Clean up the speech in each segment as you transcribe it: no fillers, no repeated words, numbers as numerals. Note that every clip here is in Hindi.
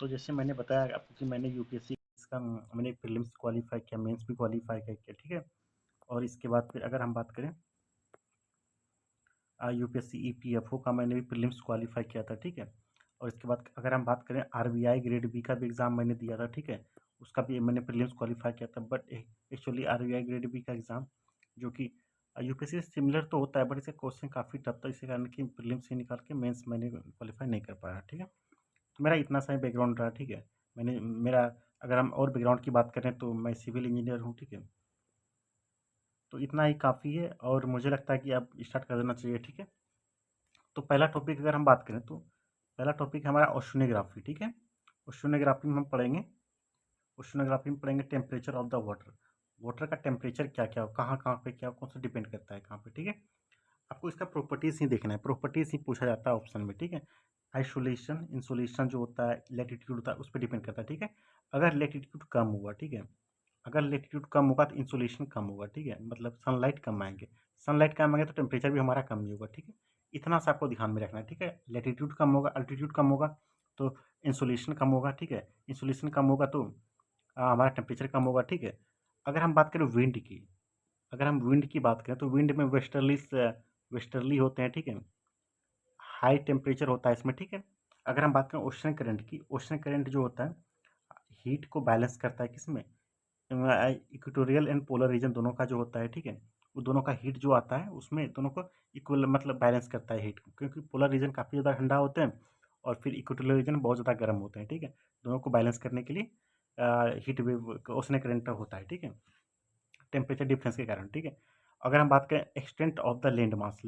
तो जैसे मैंने बताया आपको कि मैंने यूपीएससी इसका मैंने प्रीलिम्स क्वालीफाई किया, मेंस भी क्वालीफाई किया, ठीक है। और इसके बाद फिर अगर हम बात करें यूपीएससी ईपीएफओ का मैंने भी प्रीलिम्स क्वालीफाई किया था, ठीक है। और इसके बाद अगर हम बात करें आरबीआई ग्रेड बी का भी एग्ज़ाम मैंने दिया था, ठीक है। उसका भी मैंने प्रीलिम्स क्वालीफाई किया था, but actually RBI grade B का एग्ज़ाम जो कि यूपीएससी से सिमिलर तो होता है, बट इसका क्वेश्चन काफ़ी टफ था, इसी कारण कि प्रीलिम्स से निकाल के मेंस मैंने क्वालीफाई नहीं कर पाया, ठीक है। तो मेरा इतना सा ही बैकग्राउंड रहा, ठीक है। मैंने मेरा अगर हम और बैकग्राउंड की बात करें तो मैं सिविल इंजीनियर हूँ, ठीक है। तो इतना ही काफ़ी है और मुझे लगता है कि अब स्टार्ट कर देना चाहिए, ठीक है। तो पहला टॉपिक अगर हम बात करें तो पहला टॉपिक हमारा ओशनोग्राफी, ठीक है। ओशनोग्राफी में हम पढ़ेंगे ओशनोग्राफी में पढ़ेंगे temperature of the water. Water का टेम्परेचर क्या क्या हो, कहाँ कहाँ पे क्या कौन सा डिपेंड करता है कहाँ पे, ठीक है। आपको इसका प्रॉपर्टीज ही देखना है, प्रॉपर्टीज ही पूछा जाता है ऑप्शन में, ठीक है। आइसोलेशन इंसोलेशन जो होता है, लेटीट्यूड होता है, उस पर डिपेंड करता है, ठीक है। अगर लेटीट्यूड कम हुआ, ठीक है, अगर लेटीट्यूड कम होगा तो इंसोलेशन कम होगा, ठीक है, मतलब सनलाइट कम आएंगे। सनलाइट कम आएंगे तो टेम्परेचर भी हमारा कम ही होगा, ठीक है। इतना सा आपको ध्यान में रखना है, ठीक है। लेटीट्यूड कम होगा, अल्टीट्यूड कम होगा तो इंसोलेशन कम होगा, ठीक है। इंसोलेशन कम होगा तो हमारा टेम्परेचर कम होगा, ठीक है। अगर हम बात करें विंड की, अगर हम विंड की बात करें तो विंड में वेस्टर्ली होते हैं, ठीक है। हाई टेम्परेचर होता है इसमें, ठीक है। अगर हम बात करें ओशन करंट की, ओशन करंट जो होता है हीट को बैलेंस करता है किसमें, इक्वेटोरियल एंड पोलर रीजन दोनों का जो होता है, ठीक है। वो दोनों का हीट जो आता है उसमें दोनों को इक्वल मतलब बैलेंस करता है हीट को, क्योंकि पोलर रीजन काफ़ी ज़्यादा ठंडा होते हैं और फिर इक्वेटोरियल रीजन बहुत ज़्यादा गर्म होते हैं, ठीक है। दोनों को बैलेंस करने के लिए हीट वेव ओशन करंट होता है, ठीक है, टेम्परेचर डिफरेंस के कारण, ठीक है। अगर हम बात करें extent of the land mass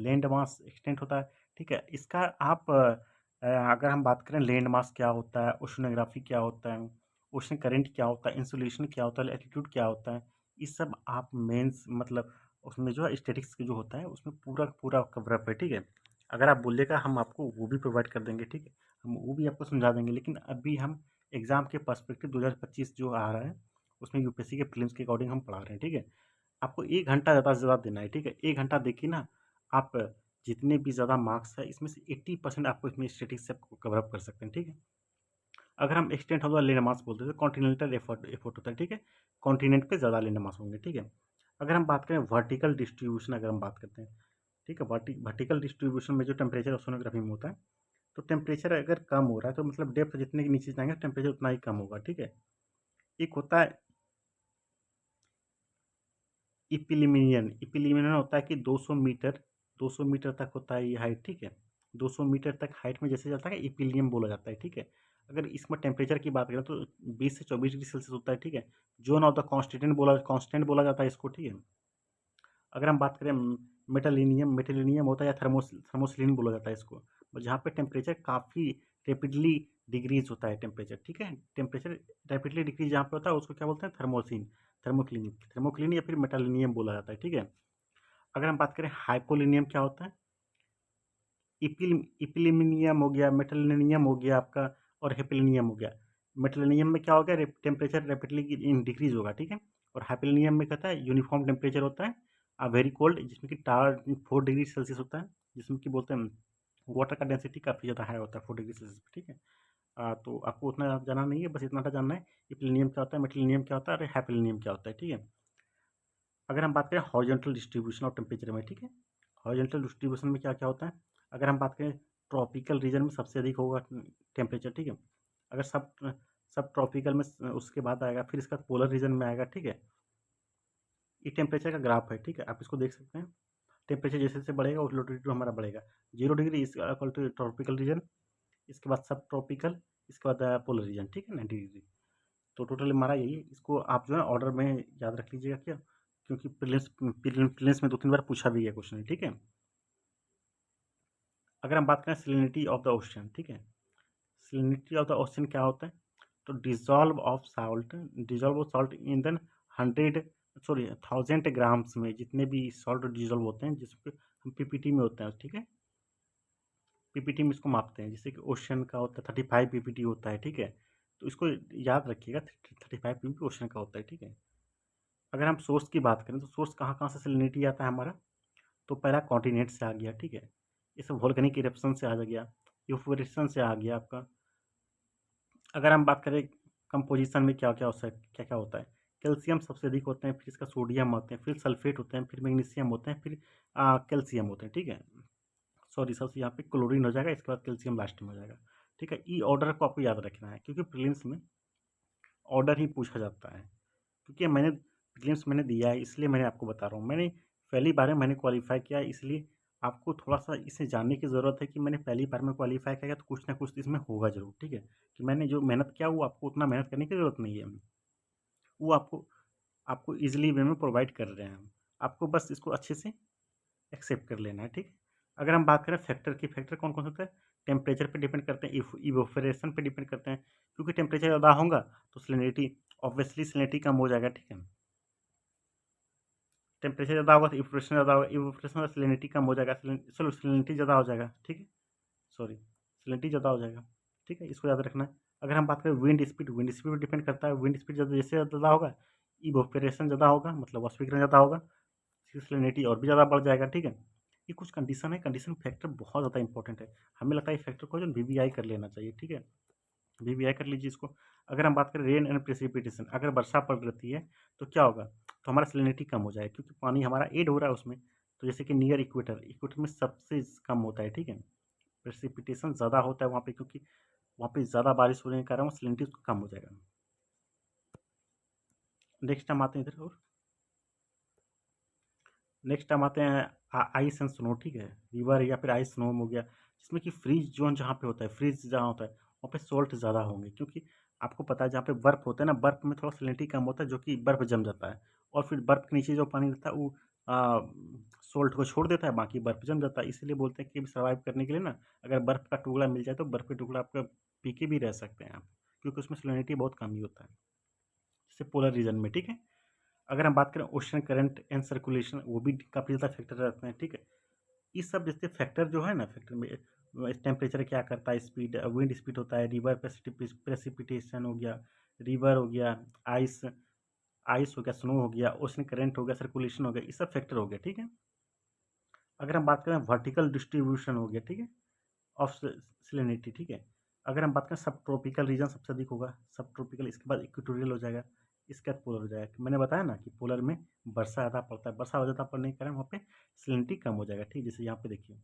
extent होता है, ठीक है। इसका आप अगर हम बात करें लैंड मास क्या होता है, ओशनोग्राफी क्या होता है, ओशन करंट क्या होता है, इंसुलेशन क्या होता है, एटीट्यूड क्या होता है, ये सब आप मेंस मतलब उसमें जो है स्टैटिक्स जो होता है उसमें पूरा पूरा कवरअप है, ठीक है। अगर आप बोलिएगा हम आपको वो भी प्रोवाइड कर देंगे, ठीक है, हम वो भी आपको समझा देंगे, लेकिन अभी हम एग्जाम के पर्सपेक्टिव 2025 जो आ रहा है उसमें यूपीएससी के प्रीलिम्स के अकॉर्डिंग हम पढ़ा रहे हैं, ठीक है। आपको 1 घंटा ज़्यादा से ज़्यादा देना है, ठीक है। 1 घंटा देखिए ना, आप जितने भी ज़्यादा मार्क्स है इसमें से 80% आपको इसमें स्टैटिक्स से आपको कवर अप कर सकते हैं, ठीक है। अगर हम extent of the land mass बोलते हैं तो कॉन्टिनेंटल एफर्ट एफर्ट होता है, ठीक है। कॉन्टिनेंट पे ज़्यादा लैंड मास होंगे, ठीक है। अगर हम बात करें वर्टिकल डिस्ट्रीब्यूशन, अगर हम बात करते हैं, ठीक है, वर्टिकल डिस्ट्रीब्यूशन में जो टेम्परेचर ओशोनोग्राफी में होता है, तो टेम्परेचर अगर कम हो रहा है तो मतलब डेप्थ जितने के नीचे जाएंगे टेम्परेचर उतना ही कम होगा, ठीक है। एक होता है इपिलिमिनियन होता है कि 200 मीटर तक होता है ये हाइट, ठीक है। 200 मीटर तक हाइट में जैसे जाता है इपिलियम बोला जाता है, ठीक है। अगर इसमें टेम्परेचर की बात करें तो 20 से 24 डिग्री सेल्सियस होता है, ठीक है। जोन ऑफ द कॉन्स्टेंट बोला जाता है इसको, ठीक है। अगर हम बात करें मेटेलिनियम होता है या थर्मोसिलिन बोला जाता है इसको, जहाँ पे टेम्परेचर काफ़ी रेपिडली डिक्रीज होता है टेम्परेचर, ठीक है। टेम्परेचर रैपिडली डिक्रीज जहाँ पे होता है उसको क्या बोलते हैं, थर्मोक्लिनियम या फिर मेटालिनियम बोला जाता है, ठीक है। अगर हम बात करें हाइपोलिनियम क्या होता है, इपिलिमिनियम हो गया, मेटलिनियम हो गया आपका, और हेपिलिनियम हो गया। मेटलिनियम में क्या हो गया, टेम्परेचर रैपिडली डिक्रीज होगा, ठीक है। और हाइपिलिनियम में कहता है यूनिफॉर्म टेम्परेचर होता है वेरी कोल्ड, जिसमें कि 4 डिग्री सेल्सियस होता है, जिसमें कि बोलते हैं वाटर का डेंसिटी काफ़ी ज़्यादा हाई होता है 4 डिग्री सेल्सियस पे, ठीक है। तो आपको उतना जानना नहीं है, बस इतना जानना है इपिलिनियम क्या होता है, मेटलिनियम क्या होता है और हाइपिलिनियम क्या होता है, ठीक है। अगर हम बात करें हॉरिजॉन्टल डिस्ट्रीब्यूशन ऑफ टेम्परेचर में, ठीक है, हॉरिजॉन्टल डिस्ट्रीब्यूशन में क्या क्या होता है, अगर हम बात करें ट्रॉपिकल रीजन में सबसे अधिक होगा टेम्परेचर, ठीक है। अगर सब ट्रॉपिकल में उसके बाद आएगा, फिर इसका पोलर रीजन में आएगा, ठीक है। ये टेम्परेचर का ग्राफ है, ठीक है, आप इसको देख सकते हैं। टेम्परेचर जैसे जैसे बढ़ेगा उस लोटिट्यूड हमारा बढ़ेगा। 0 degree equal to tropical region, इसके बाद सब ट्रॉपिकल, इसके बाद पोलर रीजन, ठीक है, 90 डिग्री। तो टोटल हमारा यही है, इसको आप जो है ऑर्डर में याद रख लीजिएगा क्या, क्योंकि प्रीलिम्स में 2-3 बार पूछा भी है क्वेश्चन, ठीक है। अगर हम बात करें सैलिनिटी ऑफ द ओशन, ठीक है, सैलिनिटी ऑफ द ओशन क्या होता है, तो dissolve of salt in then 1000 में जितने भी सॉल्ट डिजॉल्व होते हैं जिसको हम पीपीटी में होते हैं, ठीक है। पीपीटी में इसको मापते हैं, जैसे कि ओशन का होता है 35 पीपीटी होता है, ठीक है। तो इसको याद रखिएगा 35 पीपीटी ओशन का होता है, ठीक है। अगर हम सोर्स की बात करें तो सोर्स कहाँ कहाँ से सैलिनिटी आता है हमारा, तो पहला कॉन्टिनेंट से आ गया, ठीक है। इस वोल्केनिक इरप्शन से आ गया, इवेपोरेशन से आ गया आपका, अगर हम बात करें कंपोजिशन में क्या क्या क्या क्या होता है, कैल्शियम सबसे अधिक होते हैं, फिर इसका सोडियम होते हैं, फिर सल्फेट होते हैं, फिर मैग्नीशियम होते हैं, फिर कैल्शियम होते हैं, ठीक है। सॉरी, सबसे यहाँ पे क्लोरीन हो जाएगा, इसके बाद कैल्शियम लास्ट में हो जाएगा, ठीक है। ई ऑर्डर को आपको याद रखना है, क्योंकि प्रीलिम्स में ऑर्डर ही पूछा जाता है। क्योंकि प्रीलिम्स मैंने दिया है, इसलिए मैंने आपको बता रहा हूँ। मैंने पहली बार में मैंने क्वालीफाई किया है, इसलिए आपको थोड़ा-सा इसे जानने की ज़रूरत है कि मैंने पहली बार में क्वालीफाई किया है, तो कुछ ना कुछ इसमें होगा ज़रूर, ठीक है। कि मैंने जो मेहनत किया, वो आपको उतना मेहनत करने की ज़रूरत नहीं है। वो आपको आपको ईज़िली वे में प्रोवाइड कर रहे हैं हम। आपको बस इसको अच्छे से एक्सेप्ट कर लेना है, ठीक है। अगर हम बात करें फैक्टर की, फैक्टर कौन-कौन से होते हैं? टेम्परेचर पे डिपेंड करते हैं, इवेपोरेशन पे डिपेंड करते हैं, क्योंकि टेम्परेचर ज़्यादा होगा तो सैलिनिटी, ऑब्वियसली सैलिनिटी कम हो जाएगा, ठीक है। टेम्परेचर ज़्यादा होगा तो इवेपोरेशन ज़्यादा होगा, इवेपोरेशन और सैलिनिटी कम हो जाएगा, सैलिनिटी ज़्यादा हो जाएगा, ठीक है। सॉरी, सैलिनिटी ज़्यादा हो जाएगा, ठीक है, इसको याद रखना है। अगर हम बात करें विंड स्पीड पे डिपेंड करता है, विंड स्पीड ज़्यादा, जैसे ज़्यादा होगा, इवेपोरेशन ज़्यादा होगा, मतलब वाष्पीकरण ज़्यादा होगा, सैलिनिटी और भी ज़्यादा बढ़ जाएगा, ठीक है। ये कुछ कंडीशन है, कंडीशन फैक्टर बहुत ज़्यादा इंपॉर्टेंट है। हमें लगता है इस फैक्टर को जो वीवीआई कर लेना चाहिए, ठीक है। वीवीआई कर लीजिए इसको। अगर हम बात करें रेन एंड प्रेसिपिटेशन, अगर वर्षा पड़ रहती है तो क्या होगा? तो हमारा सैलिनिटी कम हो जाएगा, क्योंकि पानी हमारा ऐड हो रहा है उसमें। तो जैसे कि नियर इक्वेटर, इक्वेटर में सबसे कम होता है, ठीक है। प्रेसिपिटेशन ज़्यादा होता है वहाँ पे, क्योंकि वहाँ पे ज़्यादा बारिश होने के कारण सैलिनिटी उसका कम हो जाएगा। नेक्स्ट हम आते हैं इधर, और नेक्स्ट हम आते हैं आइस एंड स्नो, ठीक है। रिवर या फिर आइस स्नो हो गया, जिसमें कि फ्रीज जोन जहाँ पे होता है, फ्रीज जहाँ होता है, वहाँ पे सोल्ट ज़्यादा होंगे, क्योंकि आपको पता है जहाँ पे बर्फ़ होता है ना, बर्फ़ में थोड़ा सैलिनिटी कम होता है, जो कि बर्फ़ जम जाता है, और फिर बर्फ़ के नीचे जो पानी रहता है वो सोल्ट को छोड़ देता है, बाकी बर्फ़ जम जाता है। इसीलिए बोलते हैं कि सर्वाइव करने के लिए ना, अगर बर्फ़ का टुकड़ा मिल जाए तो बर्फ़ का टुकड़ा आपका पी के भी रह सकते हैं आप, क्योंकि उसमें सैलिनिटी बहुत कम ही होता है, जैसे पोलर रीजन में, ठीक है। अगर हम बात करें ओशन करंट एंड सर्कुलेशन, वो भी काफ़ी ज़्यादा फैक्टर रहते हैं, ठीक है। ये सब जैसे फैक्टर जो है ना, फैक्टर में टेम्परेचर क्या करता है, स्पीड, विंड स्पीड होता है, रिवर प्रेसिपिटेशन हो गया, रिवर हो गया, आइस आइस हो गया, स्नो हो गया, ओशन करंट हो गया, सर्कुलेशन हो गया, ये सब फैक्टर हो गया, ठीक है। अगर हम बात करें वर्टिकल डिस्ट्रीब्यूशन हो गया, ठीक है, ऑफ सैलिनिटी, ठीक है। अगर हम बात करें सब ट्रॉपिकल रीजन सबसे अधिक होगा, सब ट्रॉपिकल, इसके बाद इक्वेटोरियल हो जाएगा, इसके बाद पोलर हो जाएगा। मैंने बताया ना कि पोलर में वर्षा ज़्यादा पड़ता है, वर्षा ज़्यादा पड़ने के कारण वहाँ पे सैलिनिटी कम हो जाएगा, ठीक है। जैसे यहाँ पे देखिए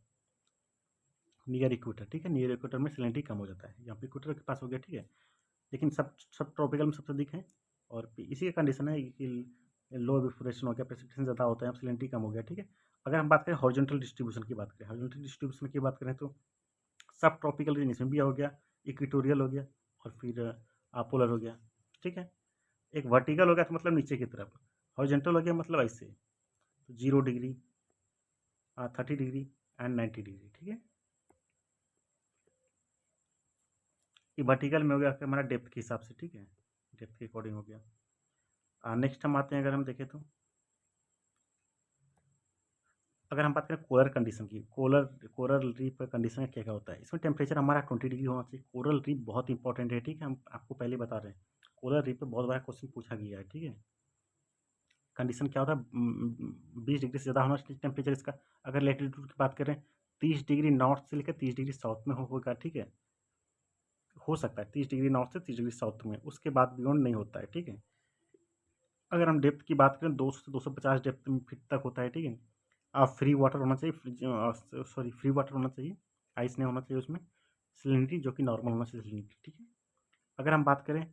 नियर इक्वेटर, ठीक है, नियर इक्वेटर में सैलिनिटी कम हो जाता है, यहाँ पे इक्वेटर के पास हो गया, ठीक है। लेकिन सब सब ट्रॉपिकल में सबसे अधिक है, और इसी का कंडीशन है कि लो इवेपोरेशन हो गया, प्रेसिपिटेशन ज़्यादा होता है, सैलिनिटी कम हो गया, ठीक है। अगर हम बात करें हॉरिजॉन्टल डिस्ट्रीब्यूशन की बात करें, हॉरिजॉन्टल डिस्ट्रीब्यूशन की बात करें तो सब ट्रॉपिकल रीजन इसमें भी हो गया, इक्वेटोरियल हो गया, और फिर पोलर हो गया, ठीक है। एक वर्टिकल हो गया तो मतलब नीचे की तरफ, हॉरिजॉन्टल हो गया मतलब ऐसे, तो 0 डिग्री, 30 डिग्री एंड 90 डिग्री, ठीक है। ये वर्टिकल में हो गया फिर हमारा डेप्थ के हिसाब से, ठीक है, डेप्थ के अकॉर्डिंग हो गया। नेक्स्ट हम आते हैं, अगर हम देखें तो अगर हम बात करें कोरल कंडीशन की, कोरल रीफ कंडीशन क्या क्या होता है, इसमें टेम्परेचर हमारा 20 डिग्री होना चाहिए। कोरल रीफ बहुत इंपॉर्टेंट है, ठीक है, हम आपको पहले बता रहे हैं। कोरल रीफ पे बहुत बड़ा क्वेश्चन पूछा गया है, ठीक है। कंडीशन क्या होता है, 20 डिग्री से ज़्यादा होना चाहिए टेम्परेचर इसका। अगर लेटीट्यूड की बात करें, 30 डिग्री नॉर्थ से लेकर 30 डिग्री साउथ में होगा, ठीक है। हो सकता है 30 डिग्री नॉर्थ से 30 डिग्री साउथ में, उसके बाद बियॉन्ड नहीं होता है, ठीक है। अगर हम डेप्थ की बात करें, 200 से 250 डेप्थ फीट तक होता है, ठीक है। फ्री वाटर होना चाहिए, सॉरी, फ्री वाटर होना चाहिए, आइस नहीं होना चाहिए उसमें। सैलिनिटी जो कि नॉर्मल होना चाहिए सैलिनिटी, ठीक है। अगर हम बात करें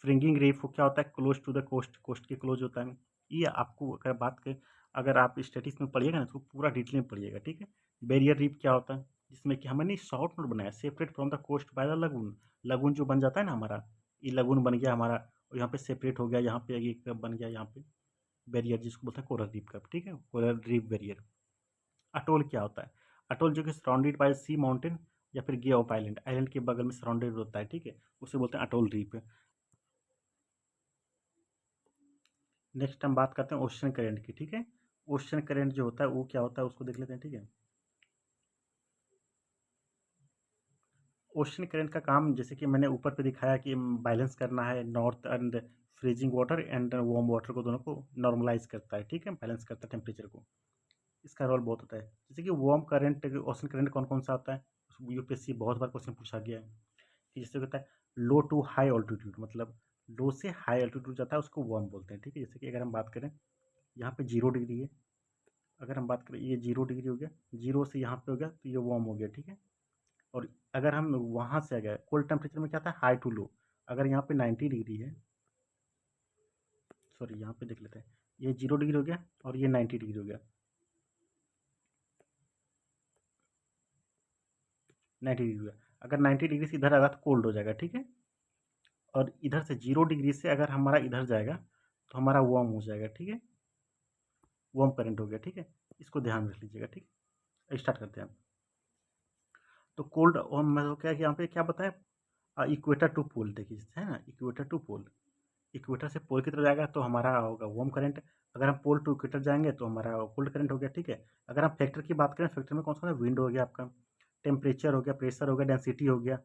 फ्रिंगिंग रीफ, वो क्या होता है, close to the coast, coast के क्लोज होता है। ये आपको अगर बात करें, अगर आप स्टैटिक्स में पढ़िएगा ना, तो पूरा डिटेल में पढ़िएगा, ठीक है। बैरियर रीफ क्या होता है, जिसमें कि हमने शॉर्ट नोट बनाया, separate from the coast by the lagoon. Lagoon जो बन जाता है ना हमारा, ये लगून बन गया हमारा, और यहाँ पे सेपरेट हो गया, यहाँ पे एक बन गया, यहाँ पे बैरियर जिसको बोलते हैं कोरल रीफ का, ठीक है, कोरल रीफ बैरियर। अटोल क्या होता है, अटोल जो कि सराउंडेड बाय सी माउंटेन या फिर गे ऑफ आइलैंड, आइलैंड के बगल में सराउंडेड होता है, ठीक है, उसे बोलते हैं अटोल रीफ। नेक्स्ट हम बात करते हैं ओशन करेंट की, ठीक है। ओशन करेंट जो होता है वो क्या होता है, उसको देख लेते हैं, ठीक है। ओशन करंट का काम, जैसे कि मैंने ऊपर पे दिखाया कि बैलेंस करना है, north and freezing water and warm water को, दोनों को नॉर्मलाइज करता है, ठीक है, बैलेंस करता है टेम्परेचर को। इसका रोल बहुत होता है, जैसे कि वार्म करंट, ओशन करंट कौन कौन सा आता है, यूपीएससी बहुत बार क्वेश्चन पूछा गया है। कि जैसे होता है लो टू हाई ऑल्टीट्यूड, मतलब लो से हाई ऑल्टीट्यूड जाता है उसको वार्म बोलते हैं, ठीक है। जैसे कि अगर हम बात करें यहाँ पे 0 डिग्री है, अगर हम बात करें ये 0 डिग्री हो गया, 0 से यहाँ पे हो गया तो ये वार्म हो गया, ठीक है। और अगर हम वहाँ से आ गए कोल्ड टेम्परेचर में क्या था, हाई टू लो, अगर यहाँ पे 90 डिग्री है, सॉरी यहाँ पे देख लेते हैं, ये 0 डिग्री हो गया और ये 90 डिग्री हो गया, 90 डिग्री हो गया। अगर 90 डिग्री से इधर आएगा तो कोल्ड हो जाएगा, ठीक है। और इधर से 0 डिग्री से अगर हमारा इधर जाएगा तो हमारा वार्म हो जाएगा, ठीक है। वार्म करंट हो गया, ठीक है। इसको ध्यान रख लीजिएगा, ठीक है। स्टार्ट करते हैं। तो कोल्ड मतलब क्या है कि यहाँ पे क्या बताया, इक्वेटर टू पोल, देखिए है ना, इक्वेटर टू पोल, इक्वेटर से पोल की तरफ जाएगा तो हमारा होगा वार्म करंट, अगर हम पोल टू इक्वेटर जाएंगे तो हमारा कोल्ड करंट हो गया, ठीक है। अगर हम फैक्टर की बात करें, फैक्टर में कौन सा है, विंड हो गया आपका, टेम्परेचर हो गया, प्रेशर हो गया, डेंसिटी हो गया,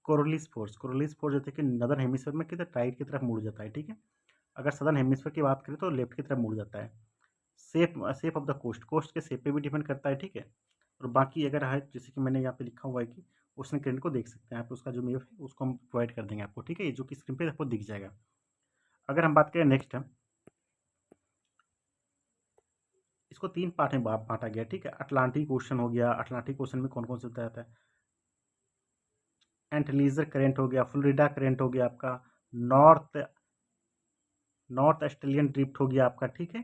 कोरोलिस फोर्स, कोरोलिस फोर्स जैसे कि नदर्न हेमिस्फीयर में किधर राइट की तरफ मुड़ जाता है, ठीक है। अगर सदर्न हेमिस्फीयर की बात करें तो लेफ्ट की तरफ मुड़ जाता है। Shape shape of the coast, coast के शेप पे भी डिपेंड करता है, ठीक है। और बाकी अगर है जैसे कि मैंने यहाँ पे लिखा हुआ है कि ओशन करंट को देख सकते हैं आप, उसका जो मेप है उसको हम प्रोवाइड कर देंगे आपको, ठीक है, ये जो कि स्क्रीन पे आपको दिख जाएगा। अगर हम बात करें नेक्स्ट है, इसको 3 पार्ट में बांटा गया, ठीक है। अटलांटिक ओशन हो गया, अटलांटिक ओशन में कौन कौन से होता है, एंटलीजर करंट हो गया, फ्लोरिडा करंट हो गया आपका, नॉर्थ नॉर्थ ऑस्ट्रेलियन ड्रिफ्ट हो गया आपका, ठीक है।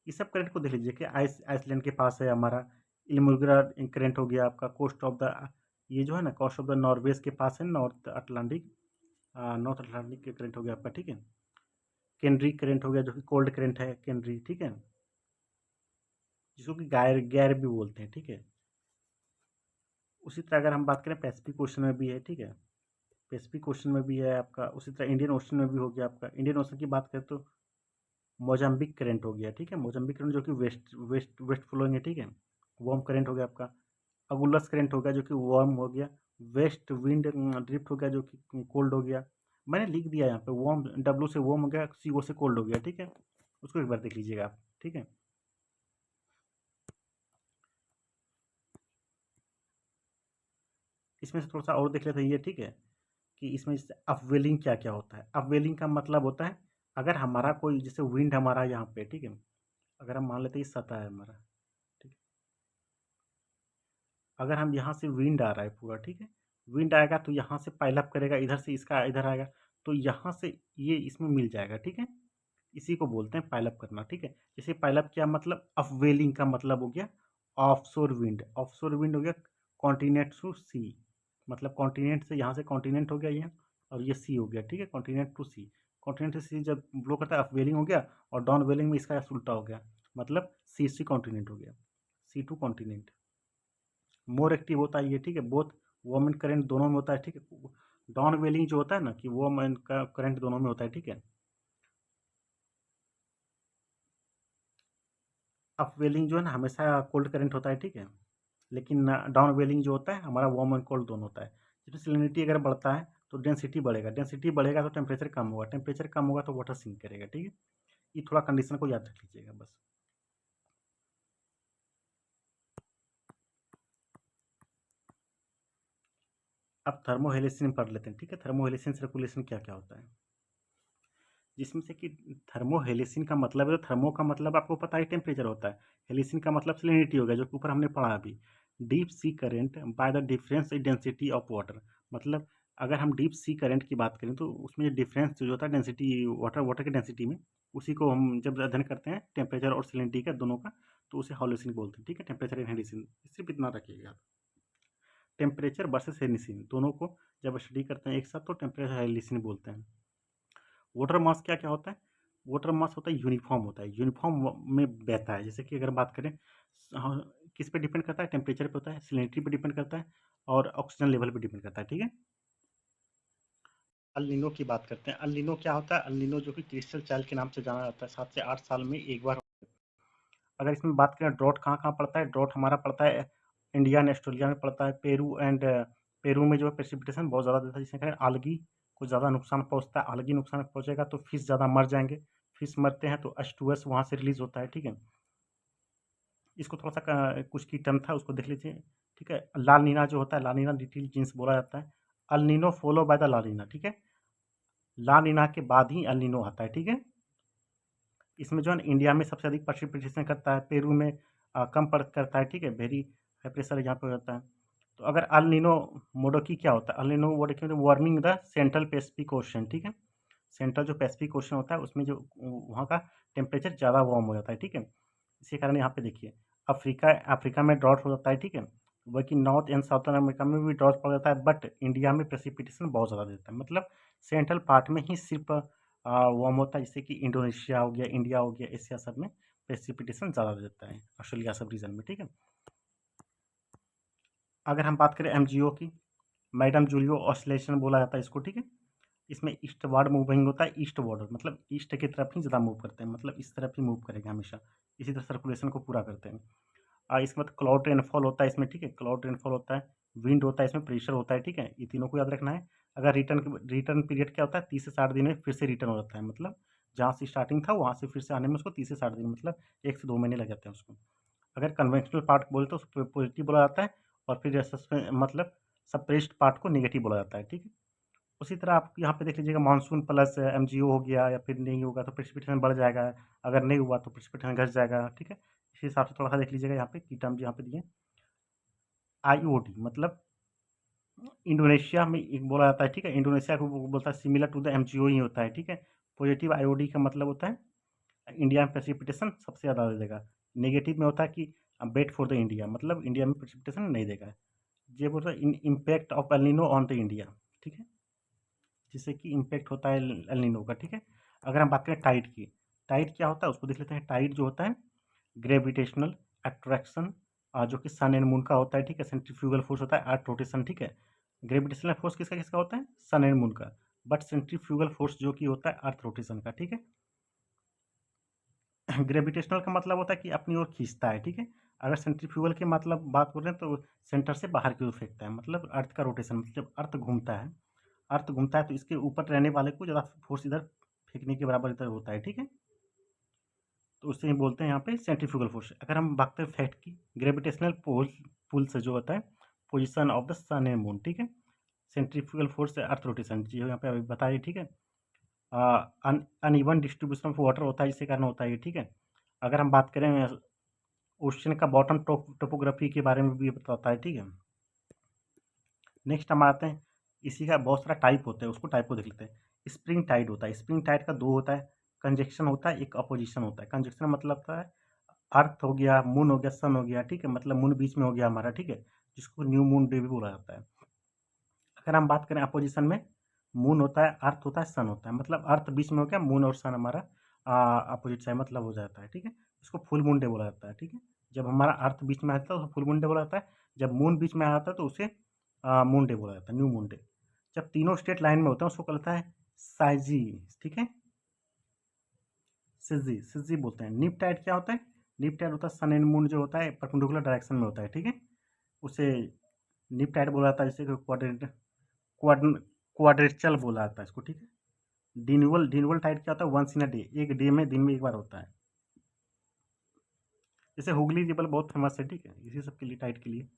ये सब करंट को देख लीजिए कि आइसलैंड के पास है हमारा, इलमुग्रा करंट हो गया आपका, कोस्ट ऑफ द, ये जो है ना कोस्ट ऑफ द नॉर्वेज के पास है, नॉर्थ अटलांटिक के करंट हो गया आपका, ठीक है। केनरी करंट हो गया जो कि कोल्ड करंट है, केनरी, ठीक है, जिसको कि गैर गैर भी बोलते हैं, ठीक है। उसी तरह अगर हम बात करें पैसिफिक ओशन में भी है, ठीक है, पैसिफिक ओशन में भी है आपका, उसी तरह इंडियन ओशन में भी हो गया आपका। इंडियन ओशन की बात करें तो मोजाम्बिक करंट हो गया, ठीक है, मोजाम्बिक करंट जो कि वेस्ट वेस्ट वेस्ट फ्लोइंग है, ठीक है, वार्म करंट हो गया आपका। अगुलस करंट हो गया जो कि वार्म हो गया, वेस्ट विंड ड्रिफ्ट हो गया जो कि कोल्ड हो गया। मैंने लिख दिया यहाँ पे, वार्म डब्ल्यू से वार्म हो गया, सी ओ से कोल्ड हो गया, ठीक है। उसको एक बार देख लीजिएगा आप, ठीक है। इसमें से थोड़ा सा और देख लेते हैं ये, ठीक है, कि इसमें जैसे अपवेलिंग क्या क्या होता है। अपवेलिंग का मतलब होता है अगर हमारा कोई जैसे विंड हमारा यहाँ पे, ठीक है, अगर हम मान लेते हैं ये सतह है हमारा, ठीक है, अगर हम यहाँ से विंड आ रहा है पूरा, ठीक है, विंड आएगा तो यहाँ से पाइल अप करेगा, इधर से इसका इधर आएगा, तो यहाँ से ये इसमें मिल जाएगा, ठीक है। इसी को बोलते हैं पाइल अप करना, ठीक है। जैसे पाइल अप क्या मतलब, अपवेलिंग का मतलब हो गया ऑफशोर विंड, ऑफशोर विंड हो गया कॉन्टिनेंट टू सी, मतलब कॉन्टिनेंट से यहाँ से कॉन्टिनेंट हो गया ये, और ये सी हो गया, ठीक है, continent to sea. Continent to sea जब ब्लो करता है अपवेलिंग हो गया, और डाउन वेलिंग में इसका उल्टा हो गया, मतलब सी सी कॉन्टिनेंट हो गया, सी टू कॉन्टिनेंट। मोर एक्टिव होता है ये, ठीक है, बोथ वार्म एंड करंट दोनों में होता है, ठीक है। डाउन वेलिंग जो होता है ना कि वार्म एंड करंट दोनों में होता है, ठीक है। अप वेलिंग जो है ना हमेशा कोल्ड करंट होता है, ठीक है, लेकिन डाउन वेलिंग जो होता है हमारा वार्म एंड कोल्ड दोनों होता है। जिसमें सैलिनिटी अगर बढ़ता है तो डेंसिटी बढ़ेगा, डेंसिटी बढ़ेगा तो टेम्परेचर कम होगा, टेम्परेचर कम होगा तो वाटर सिंक करेगा, ठीक है। ये थोड़ा कंडीशन को याद रख लीजिएगा बस। अब थर्मोहेलेसिन पढ़ लेते हैं, ठीक है, थर्मोहेलेसिन सर्कुलेशन क्या क्या होता है, जिसमें से कि थर्मोहेलेसिन का मतलब है, थर्मो का मतलब आपको पता है टेम्परेचर होता है, हेलिसिन का मतलब सैलिनिटी हो गया जो कि ऊपर हमने पढ़ा अभी। Deep sea current by the difference in density of water, मतलब अगर हम डीप सी करेंट की बात करें तो उसमें डिफरेंस जो होता है डेंसिटी वाटर वाटर की डेंसिटी में, उसी को हम जब अध्ययन करते हैं टेम्परेचर और सैलिनिटी का दोनों का, तो उसे हॉलोसिन बोलते हैं, ठीक है, टेम्परेचर एंड हेलिसिन, सिर्फ इतना रखिएगा आप। टेम्परेचर वर्सेस हेलिसिन दोनों को जब स्टडी करते हैं एक साथ तो टेम्परेचर हेलिसिन बोलते हैं। वाटर मास क्या क्या होता है, वाटर मास होता है यूनिफॉर्म, होता है यूनिफॉर्म में बहता है। जैसे कि अगर बात करें हाँ, किस पे डिपेंड करता है, टेम्परेचर पे होता है, सैलिनिटी पे डिपेंड करता है, और ऑक्सीजन लेवल पे डिपेंड करता है, ठीक है। अल नीनो की बात करते हैं। अल नीनो क्या होता है, अल नीनो जो कि क्रिस्टल चाइल्ड के नाम से जाना जाता है, 7 से 8 साल में एक बार। अगर इसमें बात करें ड्रॉट कहाँ कहाँ पड़ता है, ड्रॉट हमारा पड़ता है इंडिया एंड ऑस्ट्रेलिया में पड़ता है, पेरू एंड पेरू में जो है प्रेसिपिटेशन बहुत ज़्यादा देता है, जिससे करें आलगी को ज़्यादा नुकसान पहुँचता है, आलगी नुकसान पहुँचेगा तो फिश ज़्यादा मर जाएंगे, फिश मरते हैं तो H2S वहाँ से रिलीज होता है, ठीक है। इसको थोड़ा सा कुछ की टर्म था उसको देख लीजिए, ठीक है। लाल नीना जो होता है, लाल नीना लिटिल जींस बोला जाता है, El Nino followed by the La Nina, ठीक है। ला नीना के बाद ही अल नीनो आता है, ठीक है। इसमें जो है ना इंडिया में सबसे अधिक प्रेसिपिटेशन करता है, पेरू में कम करता है, ठीक है। वेरी हाई प्रेशर यहाँ पे हो जाता है। तो अगर अल नीनो मोडोकी क्या होता है, अल नीनो मोडोकी मतलब warming the central Pacific ocean, ठीक है। सेंट्रल जो पैसिफिक ओशन होता है उसमें जो वहाँ का टेम्परेचर ज़्यादा वार्म हो जाता है, ठीक है। इसी कारण यहाँ पे देखिए अफ्रीका अफ्रीका में ड्रॉट हो जाता है, ठीक है। वही नॉर्थ एंड साउथर्न अमेरिका में भी ड्रॉट पड़ जाता है, बट इंडिया में प्रेसिपिटेशन बहुत ज़्यादा देता है। मतलब सेंट्रल पार्ट में ही सिर्फ वार्म होता है, जैसे कि इंडोनेशिया हो गया, इंडिया हो गया, एशिया सब में प्रेसिपिटेशन ज़्यादा देता है, ऑस्ट्रेलिया सब रीजन में, ठीक है। अगर हम बात करें एमजीओ की, मैडम जूलियो ऑसिलेशन बोला जाता है इसको, ठीक है। इसमें ईस्टवार्ड मूविंग होता है, ईस्टवार्ड मतलब ईस्ट की तरफ ही ज़्यादा मूव करते हैं, मतलब इस तरफ ही मूव करेंगे हमेशा, इसी तरह सर्कुलेशन को पूरा करते हैं। इसके बाद क्लाउड रेनफॉल होता है इसमें, ठीक है। क्लाउड रेनफॉल होता है, विंड होता है, इसमें प्रेशर होता है, ठीक है। ये तीनों को याद रखना है। अगर रिटर्न पीरियड क्या होता है, 30 से 60 दिन में फिर से रिटर्न हो जाता है, मतलब जहाँ से स्टार्टिंग था वहाँ से फिर से आने में उसको 30 से 60 दिन, मतलब 1 से 2 महीने लग जाते हैं उसको। अगर कन्वेंशनल पार्ट बोले तो उसको पॉजिटिव बोला जाता है, और फिर मतलब सप्रेस्ड पार्ट को नेगेटिव बोला जाता है, ठीक है। उसी तरह आप यहाँ पे देख लीजिएगा, मानसून प्लस एमजीओ हो गया, या फिर नहीं होगा तो प्रेसिपिटेशन बढ़ जाएगा, अगर नहीं हुआ तो प्रेसिपिटेशन घट जाएगा, ठीक है। इसी हिसाब से थोड़ा सा देख लीजिएगा यहाँ पे की टर्म यहाँ पे दिए। आईओडी मतलब इंडोनेशिया में एक बोला जाता है, ठीक है। इंडोनेशिया को बोलता है सिमिलर टू द एमजीओ ही होता है, ठीक है। पॉजिटिव आईओडी का मतलब होता है इंडिया में प्रेसिपिटेशन सबसे ज़्यादा दे देगा। नेगेटिव में होता है कि बेट फॉर द इंडिया, मतलब इंडिया में प्रेसिपिटेशन नहीं देगा। ये बोल रहा है impact of El Nino on the India, ठीक है, जिससे कि इम्पैक्ट होता है एल नीनो का, ठीक है। अगर हम बात करें टाइड की, टाइड क्या होता है उसको देख लेते हैं। टाइड जो होता है ग्रेविटेशनल अट्रैक्शन, जो कि सन एंड मून का होता है, ठीक है। सेंट्रीफ्यूगल फोर्स होता है अर्थ रोटेशन, ठीक है। ग्रेविटेशनल फोर्स किसका किसका होता है, सन एंड मून का, बट सेंट्रीफ्यूगल फोर्स जो कि होता है अर्थ रोटेशन का, ठीक है। ग्रेविटेशनल का मतलब होता है कि अपनी ओर खींचता है, ठीक है। अगर सेंट्रीफ्यूगल की मतलब बात कर रहे हैं तो सेंटर से बाहर की ओर फेंकता है, मतलब अर्थ का रोटेशन, मतलब जब अर्थ घूमता है, अर्थ घूमता है तो इसके ऊपर रहने वाले को ज़्यादा फोर्स इधर फेंकने के बराबर इधर होता है, ठीक है। तो उससे ही बोलते हैं यहाँ पे सेंट्रीफ्यूगल फोर्स। अगर हम बात करें फैक्ट की, ग्रेविटेशनल पुल से जो होता है position of the sun and moon, ठीक है। सेंट्रीफ्यूगल फोर्स से अर्थ रोटेशन जी यहाँ पे अभी बताइए, ठीक है। अनइवन डिस्ट्रीब्यूशन ऑफ वाटर होता है, इसी कारण होता है ये, ठीक है। अगर हम बात करें ओशन का बॉटम टोपोग्राफी के बारे में भी बताता है, ठीक है। नेक्स्ट हम आते हैं, इसी का बहुत सारा टाइप होता है, उसको टाइप को देख लेते हैं। स्प्रिंग टाइड होता है, स्प्रिंग टाइड का दो होता है, कंजक्शन होता है, एक अपोजिशन होता है। कंजक्शन मतलब होता है अर्थ हो गया, मून हो गया, सन हो गया, ठीक है, मतलब मून बीच में हो गया हमारा, ठीक है, जिसको न्यू मून डे भी बोला जाता है। अगर हम बात करें अपोजिशन में, मून होता है, अर्थ होता है, सन होता है, मतलब अर्थ बीच में हो गया, मून और सन हमारा अपोजिट साइड मतलब हो जाता है, ठीक है। इसको फुल मून डे बोला जाता है, ठीक है। जब हमारा अर्थ बीच में आता है तो फुल मून डे बोला जाता है, जब मून बीच में आता है तो उसे मून डे बोला जाता है, न्यू मून डे। जब तीनों स्टेट लाइन में होते हैं उसको कहता है साइजी, ठीक है, सिजी, सिजी बोलते हैं। निप टाइड क्या होता है, निप टाइड होता है सन एंड मून जो होता है परपेंडिकुलर डायरेक्शन में होता है, ठीक है। उसे निप टाइड बोला जाता है, जैसे क्वाड्रेचल बोला जाता है इसको, ठीक है। डिनुअल टाइड क्या होता है, वंस इन अ डे, एक डे में दिन में एक बार होता है। जैसे हुगली रिवर बहुत फेमस है, ठीक है, इसी सब के लिए टाइड के लिए।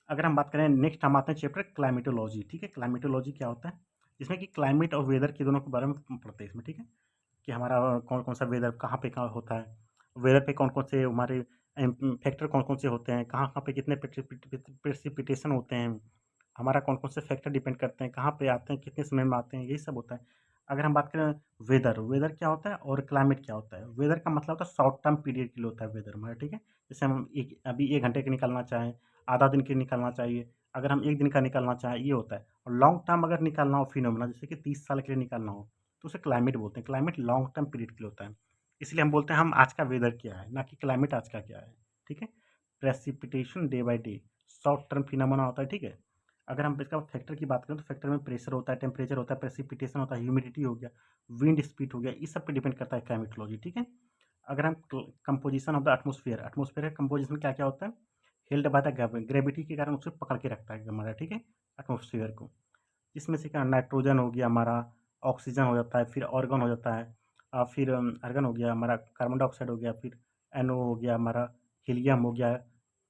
अगर हम बात करें नेक्स्ट हम आते हैं चैप्टर क्लाइमेटोलॉजी, ठीक है। क्लाइमेटोलॉजी क्या होता है, जिसमें कि क्लाइमेट और वेदर के दोनों के बारे में पढ़ते हैं इसमें, ठीक है, कि हमारा कौन कौन सा वेदर कहाँ होता है, वेदर पे कौन कौन से हमारे फैक्टर कौन कौन से होते हैं, कहाँ कहाँ पे कितने प्रेसिपिटेशन होते हैं, हमारा कौन कौन से फैक्टर डिपेंड करते हैं, कहाँ पे आते हैं, कितने समय में आते हैं, यही सब होता है। अगर हम बात करें वेदर, वेदर क्या होता है और क्लाइमेट क्या होता है। वेदर का मतलब होता है शॉर्ट टर्म पीरियड के लिए होता है वेदर हमारा, ठीक है। जैसे हम अभी 1 घंटे का निकालना चाहें, आधा दिन के निकालना चाहिए, अगर हम 1 दिन का निकालना चाहें ये होता है। और लॉन्ग टर्म अगर निकालना हो फिनोमेना, जैसे कि 30 साल के लिए निकालना हो, तो उसे क्लाइमेट बोलते हैं। क्लाइमेट लॉन्ग टर्म पीरियड के लिए होता है, इसलिए हम बोलते हैं हम आज का वेदर क्या है, ना कि क्लाइमेट आज का क्या है, ठीक है। Precipitation day by day short term phenomena होता है, ठीक है। अगर हम इसका फैक्टर की बात करें तो फैक्टर में प्रेशर होता है, टेम्परेचर होता है, प्रेसिपिटेशन होता है, ह्यूमिडिटी हो गया, विंड स्पीड हो गया, इस सब पे डिपेंड करता है क्लाइमेटोलॉजी, ठीक है। अगर हम composition of the atmosphere, atmosphere का कंपोजिशन क्या क्या होता है, हेल्ड बाय द ग्रेविटी के कारण उसे पकड़ के रखता है हमारा, ठीक है, एटमोस्फेयर को। इसमें से क्या नाइट्रोजन हो गया हमारा, ऑक्सीजन हो जाता है, फिर ऑर्गन हो जाता है, फिर आर्गन हो गया हमारा, कार्बन डाइऑक्साइड हो गया, फिर एनओ हो गया हमारा, हीलियम हो गया,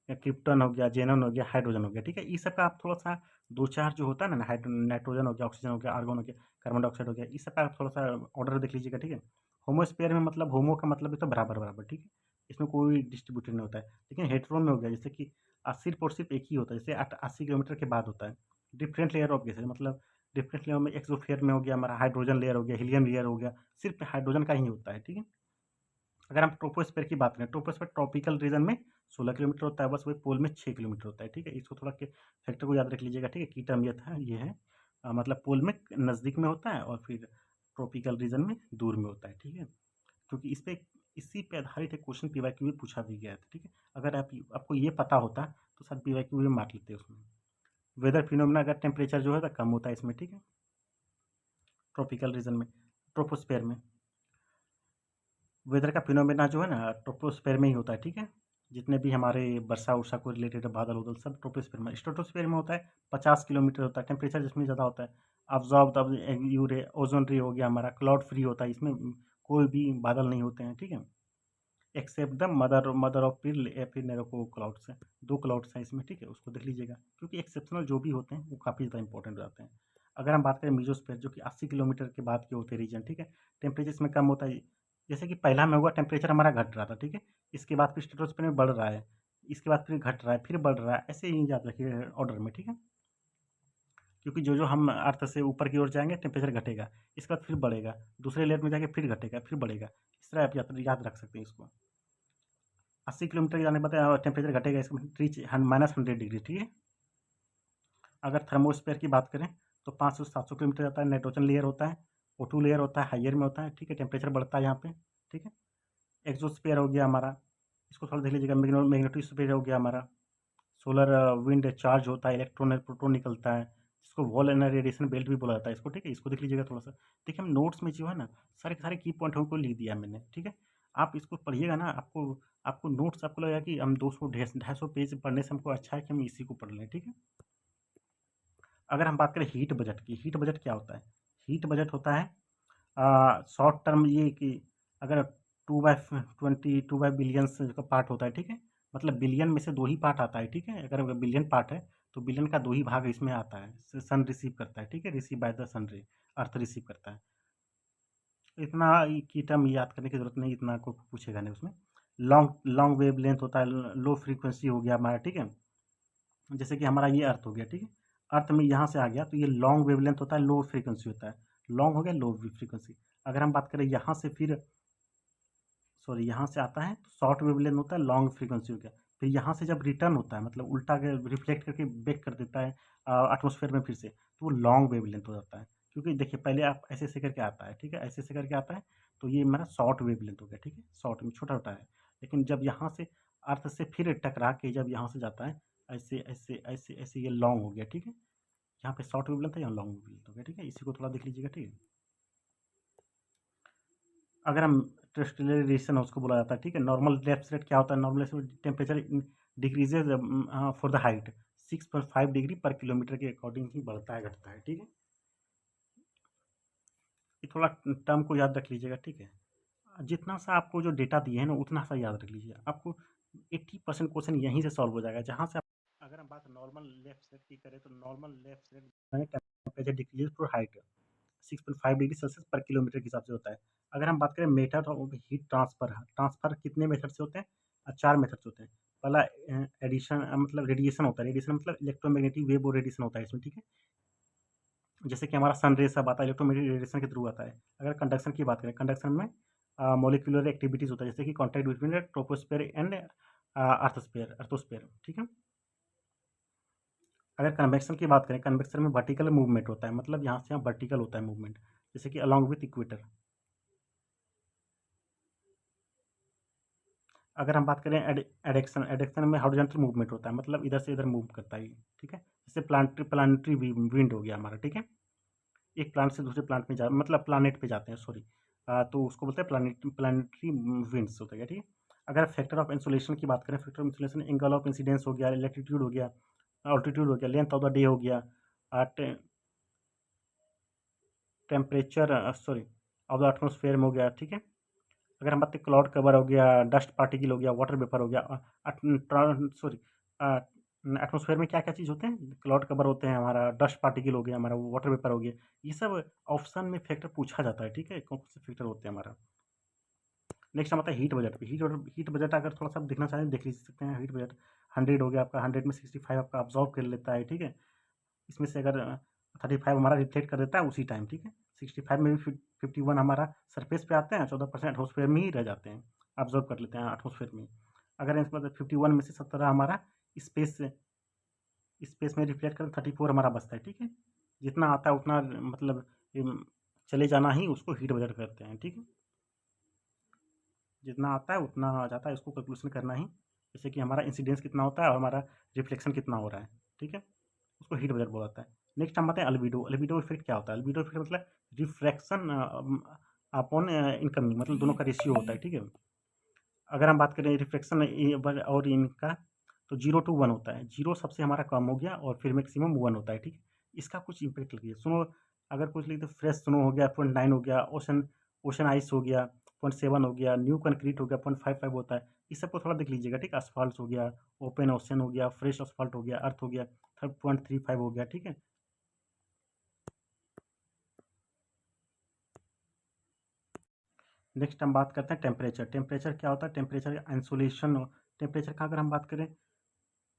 क्रिप्टन हो गया, जेनन हो गया, हाइड्रोजन हो गया, ठीक है। इस सब का आप थोड़ा-सा 2-4 जो होता है ना, नाइट्रोजन हो गया, ऑक्सीजन हो गया, आर्गन हो गया, कार्बन डाइऑक्साइड हो गया, इस सब का आप थोड़ा-सा ऑर्डर देख लीजिएगा, ठीक है। होमोस्फीयर में मतलब होमो का मतलब है तो बराबर-बराबर, ठीक है। इसमें कोई डिस्ट्रीब्यूटेड नहीं होता है। लेकिन हेटेरो में हो गया जैसे कि सिर्फ़ और सिर्फ़ एक ही होता है, जैसे 80 किलोमीटर के बाद होता है। डिफरेंट लेयर ऑफ गैसेस मतलब डिफरेंट लेयर में एक्सोस्फीयर में हो गया हमारा हाइड्रोजन लेयर हो गया, हीलियम लेयर हो गया, सिर्फ़ हाइड्रोजन का ही होता है, ठीक है। अगर हम ट्रोपोस्फीयर की बात करें, ट्रोपोस्फीयर ट्रॉपिकल रीजन में 16 किलोमीटर होता है, बस वही पोल में 6 किलोमीटर होता है, ठीक है। इसको थोड़ा के फैक्टर को याद रख लीजिएगा, ठीक है। की टर्म ये है मतलब पोल में नज़दीक में होता है और फिर ट्रॉपिकल रीजन में दूर में होता है, ठीक है। क्योंकि इसी पे आधारित एक क्वेश्चन पीवाईक्यू में पूछा भी गया था, ठीक है। अगर आपको ये पता होता तो शायद पीवाईक्यू में मार लेते उसमें। वेदर फिनोमेना अगर टेम्परेचर जो है तो कम होता है इसमें, ठीक है, ट्रॉपिकल रीजन में, ट्रोपोस्फेयर में। वेदर का फिनोमेना जो है ना ट्रोपोस्फेयर में ही होता है, ठीक है। जितने भी हमारे वर्षा-उर्षा को रिलेटेड बादल-वादल सब ट्रोपोस्फेयर में, स्ट्रेटोस्फेयर में होता है 50 किलोमीटर होता है, टेम्परेचर जिसमें ज़्यादा होता है। अब्ज़ॉर्ब द यू रे ओज़ोन रे हो गया हमारा, क्लाउड फ्री होता है, इसमें कोई भी बादल नहीं होते हैं, ठीक है। एक्सेप्ट द मदर ऑफ पिल या फिर नेरोको क्लाउड्स हैं, 2 क्लाउड्स हैं इसमें, ठीक है, उसको देख लीजिएगा। क्योंकि एक्सेप्शनल जो भी होते हैं वो काफ़ी ज़्यादा इंपॉर्टेंट हो जाते हैं। अगर हम बात करें मेसोस्फीयर जो कि 80 किलोमीटर के बाद के होते हैं रीजन, ठीक है, टेम्परेचर इसमें कम होता है। जैसे कि पहला में हुआ टेम्परेचर हमारा घट रहा था, ठीक है, इसके बाद फिर स्ट्रेटोस्फीयर में बढ़ रहा है, इसके बाद फिर घट रहा है, फिर बढ़ रहा है, ऐसे ही याद रखिए ऑर्डर में, ठीक है। क्योंकि जो हम अर्थ से ऊपर की ओर जाएँगे टेम्परेचर घटेगा, इसके बाद फिर बढ़ेगा, दूसरे लेयर में जाके फिर घटेगा, फिर बढ़ेगा। इस तरह आप याद रख सकते हैं इसको। 80 किलोमीटर जाने के बाद टेम्परेचर घटेगा, इसका रीच -100 डिग्री, ठीक है। अगर थर्मोस्फीयर की बात करें तो 500 से 700 किलोमीटर जाता है, नाइट्रोजन लेयर होता है, O2 लेयर होता है, हाइयर में होता है, ठीक है, टेम्परेचर बढ़ता है यहाँ पे, ठीक है। एक्सोस्फीयर हो गया हमारा, इसको थोड़ा देख लीजिएगा, मैग्नेटोस्फीयर हो गया हमारा, सोलर विंड चार्ज होता है, इलेक्ट्रॉन और प्रोटॉन निकलता है, जिसको वॉल एंड रेडिएशन बेल्ट भी बोला जाता है इसको, ठीक है। इसको देख लीजिएगा थोड़ा सा। देखिए हम नोट्स में जो है ना सारे के सारे की पॉइंट हमको लिख दिया है मैंने, ठीक है। आप इसको पढ़िएगा ना, आपको आपको नोट्स आपको लगेगा कि हम 200 250 पेज पढ़ने से हमको अच्छा है कि हम इसी को पढ़ लें, ठीक है। अगर हम बात करें हीट बजट की, हीट बजट क्या होता है? हीट बजट होता है शॉर्ट टर्म ये कि अगर 2/20 बिलियंस का पार्ट होता है, ठीक है? मतलब बिलियन में से 2 ही पार्ट आता है, ठीक है? अगर बिलियन पार्ट है, तो बिलियन का 2 ही भाग इसमें आता है। स सन रिसीव करता है, ठीक है? रिसीव बाय द सन रे, अर्थ रिसीव करता है। इतना की टर्म याद करने की ज़रूरत नहीं, इतना आपको पूछेगा नहीं उसमें। लॉन्ग लॉन्ग वेवलेंथ होता है, लो फ्रीक्वेंसी हो गया हमारा, ठीक है? जैसे कि हमारा ये अर्थ हो गया, ठीक है। अर्थ में यहाँ से आ गया तो ये लॉन्ग वेवलेंथ होता है, लो फ्रीक्वेंसी होता है। लॉन्ग हो गया, लो फ्रीक्वेंसी। अगर हम बात करें यहाँ से फिर सॉरी यहाँ से आता है तो शॉर्ट वेवलेंथ होता है, लॉन्ग फ्रीक्वेंसी हो गया। फिर यहाँ से जब रिटर्न होता है मतलब उल्टा के रिफ्लेक्ट करके बैक कर देता है एटमॉस्फेयर में फिर से, तो वो लॉन्ग वेवलेंथ हो जाता है। क्योंकि देखिए पहले आप ऐसे करके आता है, ठीक है, ऐसे करके आता है, तो ये हमारा शॉर्ट वेवलेंथ हो गया, ठीक है, शॉर्ट में छोटा-छोटा है। लेकिन जब यहाँ से अर्थ से फिर टकरा के जब यहाँ से जाता है, ऐसे ये लॉन्ग हो गया, ठीक है। यहाँ पे शॉर्ट वेवलेंथ है, यहाँ लॉन्ग वेवलेंथ हो गया, ठीक है। इसी को थोड़ा देख लीजिएगा, ठीक है। अगर हम टेरेस्ट्रियल रेडिएशन है उसको बोला जाता है, ठीक है। नॉर्मल डेप्थ रेट क्या होता है? Normal temperature decreases for the height 6.5 degree पर किलोमीटर के अकॉर्डिंग ही बढ़ता है घटता है, ठीक है। ये थोड़ा टर्म को याद रख लीजिएगा, ठीक है। जितना सा आपको जो डेटा दिए हैं ना उतना सा याद रख लीजिए, आपको 80% क्वेश्चन यहीं से सॉल्व हो जाएगा जहाँ से अगर हम बात नॉर्मल लेफ्ट साइड की करें तो normal left side temperature decrease for height 6.5 degree Celsius पर किलोमीटर के हिसाब से होता है। अगर हम बात करें method of heat transfer, transfer कितने मेथड से होते हैं? 4 मेथड से होते हैं। पहला एडिशन मतलब रेडिएशन होता है, रेडिएशन मतलब इलेक्ट्रोमैग्नेटिक वेव और रेडिएशन होता है इसमें, ठीक है। जैसे कि हमारा सन रेज़ सब आता है इलेक्ट्रोमैग्नेटिक रेडिएशन के थ्रू आता है। अगर कंडक्शन की बात करें, कंडक्शन में मॉलिक्यूलर एक्टिविटीज़ होता है, जैसे कि contact between the troposphere and earthosphere, ठीक है। अगर कन्वेक्शन की बात करें, कन्वेक्शन में वर्टिकल मूवमेंट होता है, मतलब यहाँ से यहाँ वर्टिकल होता है मूवमेंट, जैसे कि अलोंग विथ इक्वेटर। अगर हम बात करें एडेक्शन, एडेक्शन में हॉरिजॉन्टल मूवमेंट होता है, मतलब इधर से इधर मूव करता है ये, ठीक है। जैसे प्लानिटरी विंड हो गया हमारा, ठीक है। एक प्लांट से दूसरे प्लांट में जा मतलब प्लानेट पे जाते हैं, सॉरी, तो उसको बोलते हैं प्लानिटरी विंड्स होता है, ठीक है। अगर फैक्टर ऑफ इंसुलेशन की बात करें, factor of insolation angle of incidence हो गया, लैटिट्यूड हो गया, ऑल्टीट्यूड हो गया, लेंथ ऑफ द डे हो गया, temperature sorry of the atmosphere में हो गया, ठीक है। अगर हम बात करें क्लाउड कवर हो गया, डस्ट पार्टिकल हो गया, वाटर वेपर हो गया, सॉरी एटमॉस्फेयर में क्या-क्या चीज़ होते हैं? क्लाउड कवर होते हैं, हमारा डस्ट पार्टिकल हो गया, हमारा वाटर वेपर हो गया। ये सब ऑप्शन में फैक्टर पूछा जाता है, ठीक है? कौन-कौन से फैक्टर होते हैं हमारा। नेक्स्ट हम आते हैं हीट बजट पे। हीट बजट अगर थोड़ा-सा देखना चाहें देख सकते हैं। हीट बजट 100 हो गया आपका, 100 में 65 आपका अब्ज़ॉर्ब कर लेता है, ठीक है? इसमें से अगर 35 हमारा रिफ्लेक्ट कर देता है उसी टाइम, ठीक है? 65 में भी 51 हमारा सरफेस पे आते हैं, 14% एटमॉस्फेयर में ही रह जाते हैं, अब्ज़ॉर्ब कर लेते हैं एटमॉस्फेयर में। अगर इसके बाद 51 में से 17 हमारा स्पेस स्पेस में रिफ्लेक्ट कर 34 हमारा बचता है, ठीक है? जितना आता है उतना मतलब चले जाना ही उसको हीट बजट कहते हैं, ठीक है? जितना आता है उतना आ जाता है, इसको कैलकुलेशन करना ही, जैसे कि हमारा इंसिडेंस कितना होता है और हमारा रिफ्लेक्शन कितना हो रहा है, ठीक है? उसको हीट बजट बोला जाता है। नेक्स्ट हम आते हैं अल्बिडो। अल्बिडो इफ़ेक्ट क्या होता है? अल्बिडो इफ़ेक्ट मतलब रिफ्रैक्शन अपॉन इनकमिंग, मतलब दोनों का रेशियो होता है, ठीक है? अगर हम बात करें रिफ्लेक्शन और इनका, तो 0 टू 1 होता है। 0 सबसे हमारा कम हो गया और फिर मैक्सिमम 1 होता है, ठीक है? इसका कुछ इम्पैक्ट लिखिए। स्नो अगर कुछ लिख दो, फ्रेश स्नो हो गया 0.9 हो गया, ओशन ओशन आइस हो गया 0.7 हो गया, न्यू कंक्रीट हो गया 0.55 होता है। इस सबको थोड़ा देख लीजिएगा, ठीक है? असफाल्ट हो गया, ओपन ओशन हो गया, फ्रेश असफाल्ट हो गया, अर्थ हो गया 0.35 हो गया, ठीक है? नेक्स्ट हम बात करते हैं टेम्परेचर। टेम्परेचर क्या होता है? Temperature insolation. टेम्परेचर का अगर हम बात करें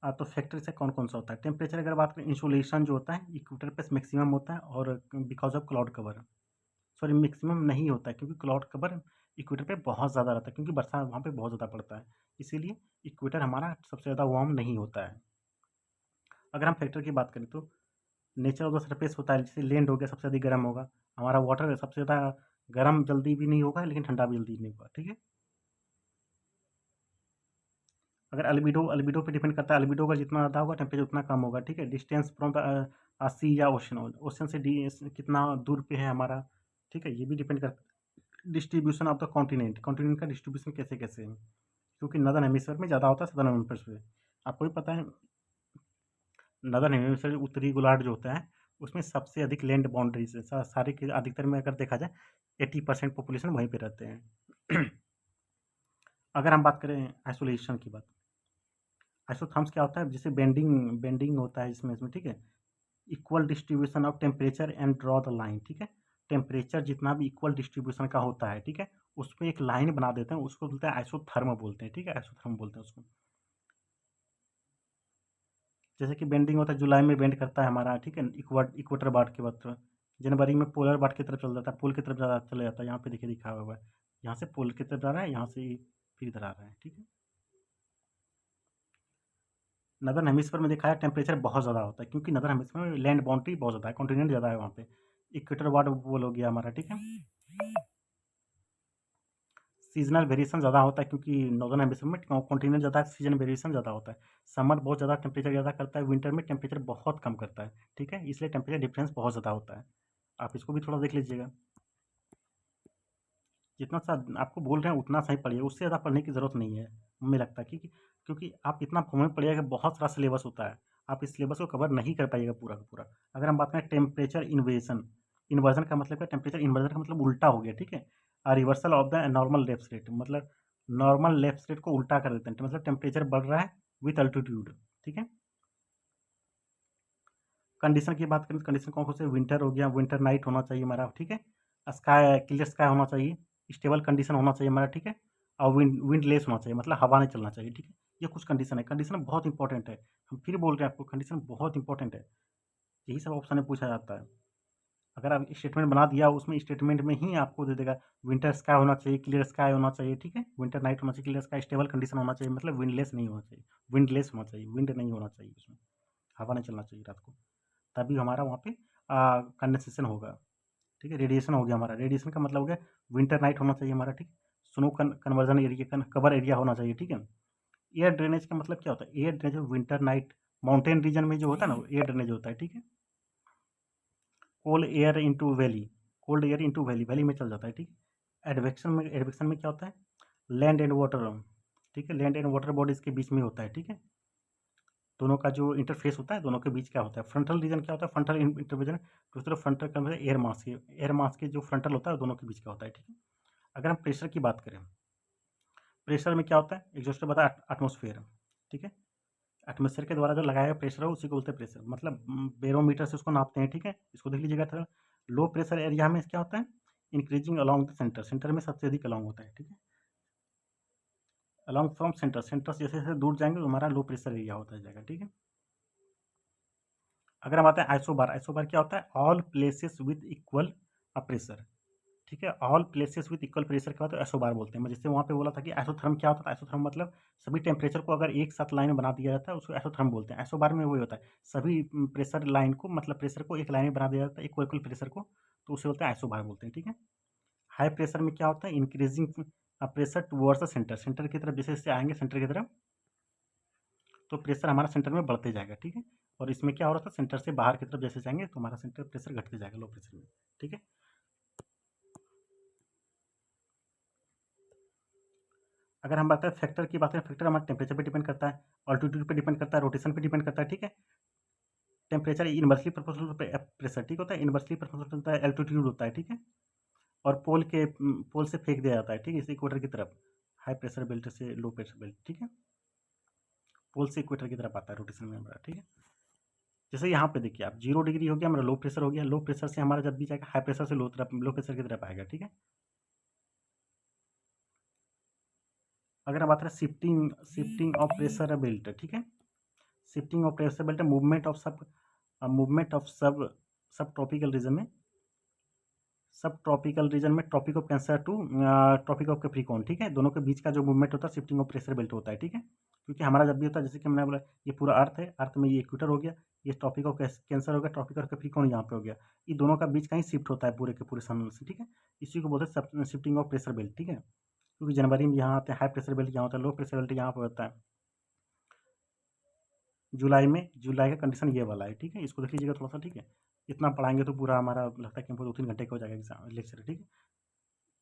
तो फैक्टर से कौन-कौन सा होता है? टेम्परेचर अगर बात करें, इंसोलेशन जो होता है इक्वेटर पे मैक्सिमम होता है और because of cloud cover, sorry maximum नहीं होता है क्योंकि क्लाउड कवर इक्वेटर पे बहुत ज़्यादा रहता है क्योंकि बरसात वहाँ पे बहुत ज़्यादा पड़ता है। इसीलिए इक्वेटर हमारा सबसे ज़्यादा वार्म नहीं होता है। अगर हम फैक्टर की बात करें तो नेचर ऑफ द सरफेस होता है, जैसे लैंड हो गया सबसे अधिक गर्म होगा। हमारा वाटर सबसे ज़्यादा गर्म जल्दी भी नहीं होगा लेकिन ठंडा भी जल्दी नहीं होगा, ठीक है? अगर अल्बिडो पे डिपेंड करता है, अल्बिडो का जितना ज़्यादा होगा टेम्परेचर उतना कम होगा, ठीक है? डिस्टेंस फ्रॉम द सी या ओशन से कितना दूर पे है हमारा, ठीक है? ये भी डिपेंड करता है। डिस्ट्रीब्यूशन ऑफ द कॉन्टिनेंट का डिस्ट्रीब्यूशन कैसे-कैसे है, क्योंकि नॉर्दर्न हेमिस्फीयर में ज़्यादा होता है, सदर्न हेमिस्फीयर में। आपको भी पता है नॉर्दर्न हेमिस्फीयर उत्तरी गोलार्ध जो होता है, उसमें सबसे अधिक लैंड बाउंड्रीज़ है। सारे के अधिकतर में अगर देखा जाए 80% पॉपुलेशन वहीं पे रहते हैं। अगर हम बात करें आइसोलेशन की बात, आइसोथर्म्स क्या होता है? जैसे बेंडिंग बेंडिंग होता है इसमें, ठीक है? Equal distribution of temperature and draw the line, ठीक है? टेम्परेचर जितना भी इक्वल डिस्ट्रीब्यूशन का होता है, ठीक है? उसमें एक लाइन बना देते हैं, उसको बोलते हैं आइसोथर्म बोलते हैं, ठीक है? आइसोथर्म बोलते हैं उसको। जैसे कि बेंडिंग होता है, जुलाई में बेंड करता है हमारा, ठीक है? इक्वेटर बार्ड के बाद जनवरी में पोलर बार्ड की तरफ चल जाता है, पोल की तरफ ज़्यादा चला जाता है। यहाँ पे देखिए लिखा हुआ है, यहाँ से पोल की तरफ जा रहा है, यहाँ से फिर इधर आ रहा है, ठीक है? नॉर्दर्न हेमिस्फीयर में देखा है टेम्परेचर बहुत ज़्यादा होता है क्योंकि नॉर्दर्न हेमिस्फीयर में लैंड बाउंड्री बहुत ज़्यादा है, कॉन्टिनेंट ज़्यादा है वहाँ पे। इक्वेटर वार्ड पोल हो गया हमारा, ठीक है? सीज़नल वेरिएशन ज़्यादा होता है क्योंकि नॉर्दर्न हेमिस्फीयर में कॉन्टिनेंट ज़्यादा है, सीज़न वेरिएशन ज़्यादा होता है। समर बहुत ज़्यादा टेम्परेचर ज़्यादा करता है, विंटर में टेम्परेचर बहुत कम करता है, ठीक है? इसलिए टेम्परेचर डिफरेंस बहुत ज़्यादा होता है। आप इसको भी थोड़ा देख लीजिएगा। जितना सा आपको बोल रहे हैं उतना सही पढ़िए, उससे ज़्यादा पढ़ने की ज़रूरत नहीं है, हमें लगता है क्योंकि आप इतना में पढ़िएगा कि बहुत सारा सिलेबस होता है, आप इस सिलेबस को कवर नहीं कर पाइएगा पूरा का पूरा। अगर हम बात करें टेम्परेचर इन्वर्जन, इन्वर्जन का मतलब क्या? टेम्परेचर इन्वर्जन का मतलब उल्टा हो गया, ठीक है? Reversal of the normal left rate, मतलब नॉर्मल लेफ्ट रेट को उल्टा कर देते हैं, मतलब टेम्परेचर बढ़ रहा है विथ अल्टीट्यूड, ठीक है? कंडीशन की बात करें तो कंडीशन कौन-कौन से? विंटर हो गया, विंटर नाइट होना चाहिए हमारा, ठीक है? स्काई क्लियर स्काई होना चाहिए, स्टेबल कंडीशन होना चाहिए हमारा, ठीक है? और विंड लेस होना चाहिए, मतलब हवा नहीं चलना चाहिए, ठीक है? ये कुछ कंडीशन है, कंडीशन बहुत इंपॉर्टेंट है। हम फिर बोल रहे हैं आपको कंडीशन बहुत इंपॉर्टेंट है। यही सब ऑप्शन में पूछा जाता है। अगर आप स्टेटमेंट बना दिया उसमें स्टेटमेंट में ही आपको दे देगा विंटर स्काई होना चाहिए, क्लियर स्काई होना चाहिए, ठीक है? विंटर नाइट होना चाहिए, क्लियर स्काई, स्टेबल कंडीशन होना चाहिए, मतलब विंडलेस नहीं होना चाहिए, विंडलेस होना चाहिए, विंड नहीं होना चाहिए उसमें, हवा नहीं चलना चाहिए रात को। तभी हमारा वहाँ पे कंडेंसेशन होगा, ठीक है? रेडिएशन हो गया हमारा, रेडिएशन का मतलब हो गया विंटर नाइट होना चाहिए हमारा, ठीक? Snow conversion area cover area होना चाहिए, ठीक है? एयर ड्रेनेज का मतलब क्या होता है? Air drainage winter night mountain region में जो होता है ना, एयर ड्रेनेज होता है, ठीक है? Cold air into valley, cold air into valley, valley में चल जाता है, ठीक है? एडवेक्शन में क्या होता है? लैंड एंड वाटर, ठीक है? लैंड एंड वाटर बॉडीज के बीच में होता है, ठीक है? दोनों का जो इंटरफेस होता है, दोनों के बीच क्या होता है? फ्रंटल रीजन क्या होता है? फ्रंटल इंटरविजन, दूसरा फ्रंटल का मतलब एयर मास के जो फ्रंटल होता है दोनों के बीच का होता है, ठीक है? अगर हम प्रेशर की बात करें, प्रेशर में क्या होता है? एग्जॉस्ट होता है एटमॉस्फेयर, ठीक है? एटमॉस्फेयर के द्वारा जो लगाया गया प्रेशर है उसी को बोलते हैं प्रेशर, मतलब बैरोमीटर से उसको नापते हैं, ठीक है। इसको देख लीजिएगा थोड़ा। लो प्रेशर एरिया में क्या होता है, increasing along the centre, centre में सबसे अधिक अलॉन्ग होता है, ठीक है। अलॉन्ग फ्रॉम सेंटर, सेंटर से जैसे जैसे दूर जाएंगे तो हमारा लो प्रेशर एरिया होता जाएगा, ठीक है। अगर हम आते हैं आइसोबार, आइसोबार क्या होता है, all places with equal pressure, ठीक है। All places with equal pressure क्या होता है, आइसोबार बोलते हैं। मैं जैसे वहाँ पे बोला था कि आइसोथर्म क्या होता है, आइसोथर्म मतलब सभी टेम्परेचर को अगर एक साथ लाइन में बना दिया जाता है उसको आइसोथर्म बोलते हैं। आइसोबार में वही होता है, सभी प्रेशर लाइन को, मतलब प्रेशर को एक लाइन में बना दिया जाता है इक्वल इक्वल प्रेशर को, तो उसे बोलते हैं आइसोबार बोलते हैं, ठीक है। हाई प्रेशर में क्या होता है, increasing pressure towards the centre, centre की तरफ जैसे जैसे आएंगे सेंटर की तरफ तो प्रेशर हमारा सेंटर में बढ़ते जाएगा, ठीक है। और इसमें क्या हो रहा था, सेंटर से बाहर की तरफ जैसे जाएंगे तो हमारा सेंटर प्रेशर घटते जाएगा लो प्रेशर में, ठीक है। अगर हम बात करें फैक्टर की बात करें, फैक्टर हमारे टेम्परेचर पे डिपेंड करता है, ऑल्टीट्यूड पे डिपेंड करता है, रोटेशन पे डिपेंड करता है, ठीक है। टेम्परेचर इनवर्सली प्रोपोर्शनल प्रेशर, ठीक होता है, इनवर्सली प्रोपोर्शनल होता है, एल्टीट्यूड होता है, ठीक है। और पोल से फेंक दिया जाता है, ठीक है, इस इक्वेटर की तरफ, हाई प्रेशर बेल्ट से लो प्रेशर बेल्ट, ठीक है। पोल से इक्वेटर की तरफ आता है रोटेशन में हमारा, ठीक है। जैसे यहाँ पे देखिए आप, 0 डिग्री हो गया हमारा लो प्रेशर हो गया, लो प्रेशर से हमारा जब भी जाएगा हाई प्रेशर से लो प्रेशर की तरफ आएगा, ठीक है। अगर हम बात करें shifting shifting of pressure belt, ठीक है। Shifting of pressure belt, movement of subtropical region में, सब ट्रॉपिकल रीजन में Tropic of Cancer to Tropic of Capricorn, ठीक है। दोनों के बीच का जो मूवमेंट होता है शिफ्टिंग ऑफ प्रेशर बेल्ट होता है, ठीक है। क्योंकि हमारा जब भी होता है, जैसे कि मैंने बोला ये पूरा अर्थ है, अर्थ में ये इक्वेटर हो गया, ये ट्रॉपिक ऑफ कैंसर हो गया, ट्रॉपिक ऑफ कैप्रिकॉर्न यहाँ पे हो गया, ये दोनों का बीच कहीं शिफ्ट होता है पूरे के पूरे सन से, ठीक है। इसी को बोलते हैं शिफ्टिंग ऑफ प्रेशर बेल्ट, ठीक है। क्योंकि जनवरी में यहाँ आते हैं हाई प्रेशर बेल्ट, यहाँ होता है लो प्रेशर बेल्ट, यहाँ पर होता है जुलाई का कंडीशन ये वाला है, ठीक है। इसको देख लीजिएगा थोड़ा सा, ठीक है। इतना पढ़ाएंगे तो पूरा हमारा लगता है कि हमको 2-3 घंटे का हो जाएगा एग्जाम लेक्चर, ठीक है।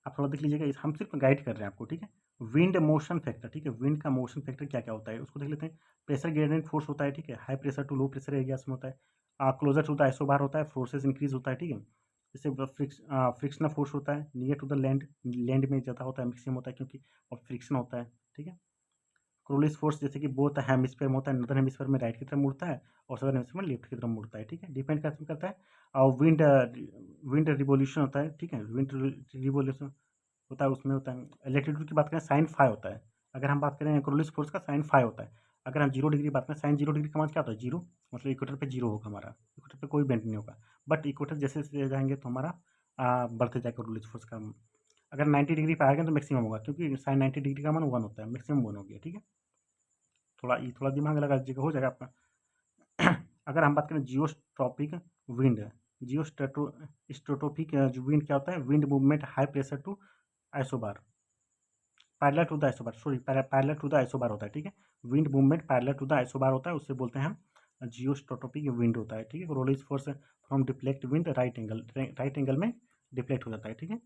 आप थोड़ा देख लीजिएगा, हम सिर्फ गाइड कर रहे हैं आपको, ठीक है। विंड मोशन फैक्टर, ठीक है, विंड का मोशन फैक्टर क्या क्या होता है उसको देख लेते हैं। प्रेशर ग्रेडियंट फोर्स होता है, ठीक है, high pressure to low pressure areas में होता है। क्लोजर टू द आइसोबार होता है, फोर्सेस इंक्रीज होता है, ठीक है। जैसे फ्रिक्शनल फोर्स होता है near to the land, land में ज़्यादा होता है, मैक्सिमम होता है क्योंकि अब फ्रिक्शन होता है, ठीक है। क्रोलिस फोर्स जैसे कि बोथ हेमिस्फीयर में होता है, नॉर्दर्न हेमिस्फीयर में राइट की तरफ मुड़ता है और सदर्न हेमिस्फीयर में लेफ्ट की तरफ मुड़ता है, ठीक है। डिपेंड करता है। और विंड रिवोल्यूशन होता है, ठीक है, विंड रिवोल्यूशन होता है, उसमें होता है। लैटिट्यूड की बात करें साइन फाइव होता है। अगर हम बात करें क्रोलिस फोर्स का साइन फाइव होता है। अगर हम 0 डिग्री बात करें, साइन 0 डिग्री का मान क्या होता है, जीरो, मतलब इक्वेटर पे जीरो होगा हमारा, इक्वेटर पे कोई बेंड नहीं होगा। बट इक्वेटर जैसे जैसे जाएंगे तो हमारा बढ़ते जाएगा क्रोलिस फोर्स का। अगर 90 डिग्री पे आएगा तो मैक्सिमम होगा, क्योंकि साइन 90 डिग्री का मान 1 होता है, मैक्सिमम 1 हो गया, ठीक है। थोड़ा दिमाग लगा दीजिएगा, हो जाएगा आपका। अगर हम बात करें जियोस्ट्रॉपिक विंड, जियोस्ट्रोटोपिक जो विंड क्या होता है, wind movement high pressure to isobar, parallel to the isobar, sorry parallel to the isobar होता है, ठीक है। Wind movement parallel to the isobar होता है, उससे बोलते हैं हम जियोस्ट्रोटोपिक विंड होता है, ठीक है। Coriolis force from deflect wind right angle में डिफ्लेक्ट हो जाता है, ठीक है।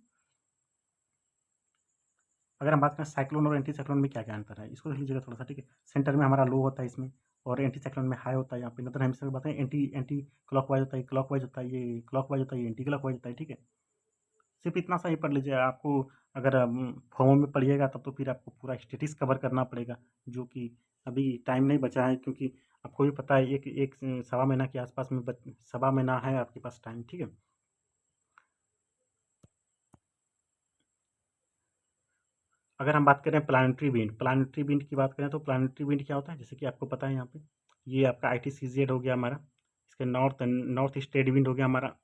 अगर हम बात करें साइक्लोन और एंटी साइक्लोन में क्या क्या अंतर है, इसको देख लीजिएगा थोड़ा सा, ठीक है। सेंटर में हमारा लो होता है इसमें, और एंटी साइक्लोन में हाई होता है। यहाँ पे नॉर्दर्न हेमिस्फीयर में बात करें, एंटी एंटी क्लॉकवाइज होता है, क्लॉकवाइज होता है, ये क्लॉकवाइज होता है, ये एंटी क्लॉकवाइज होता है, ठीक है। सिर्फ इतना सा ही पढ़ लीजिए आपको। अगर फॉर्म में पढ़िएगा तब तो फिर आपको पूरा स्टेटिक्स कवर करना पड़ेगा, जो कि अभी टाइम नहीं बचा है, क्योंकि आपको भी पता है एक एक सवा महीना के आसपास में सवा महीना है आपके पास टाइम, ठीक है। अगर हम बात करें प्लानिटरी विंड की बात करें तो प्लानिटरी विंड क्या होता है, जैसे कि आपको पता है यहाँ पे ये आपका ITCZ हो गया हमारा, इसके north north east trade wind हो गया हमारा।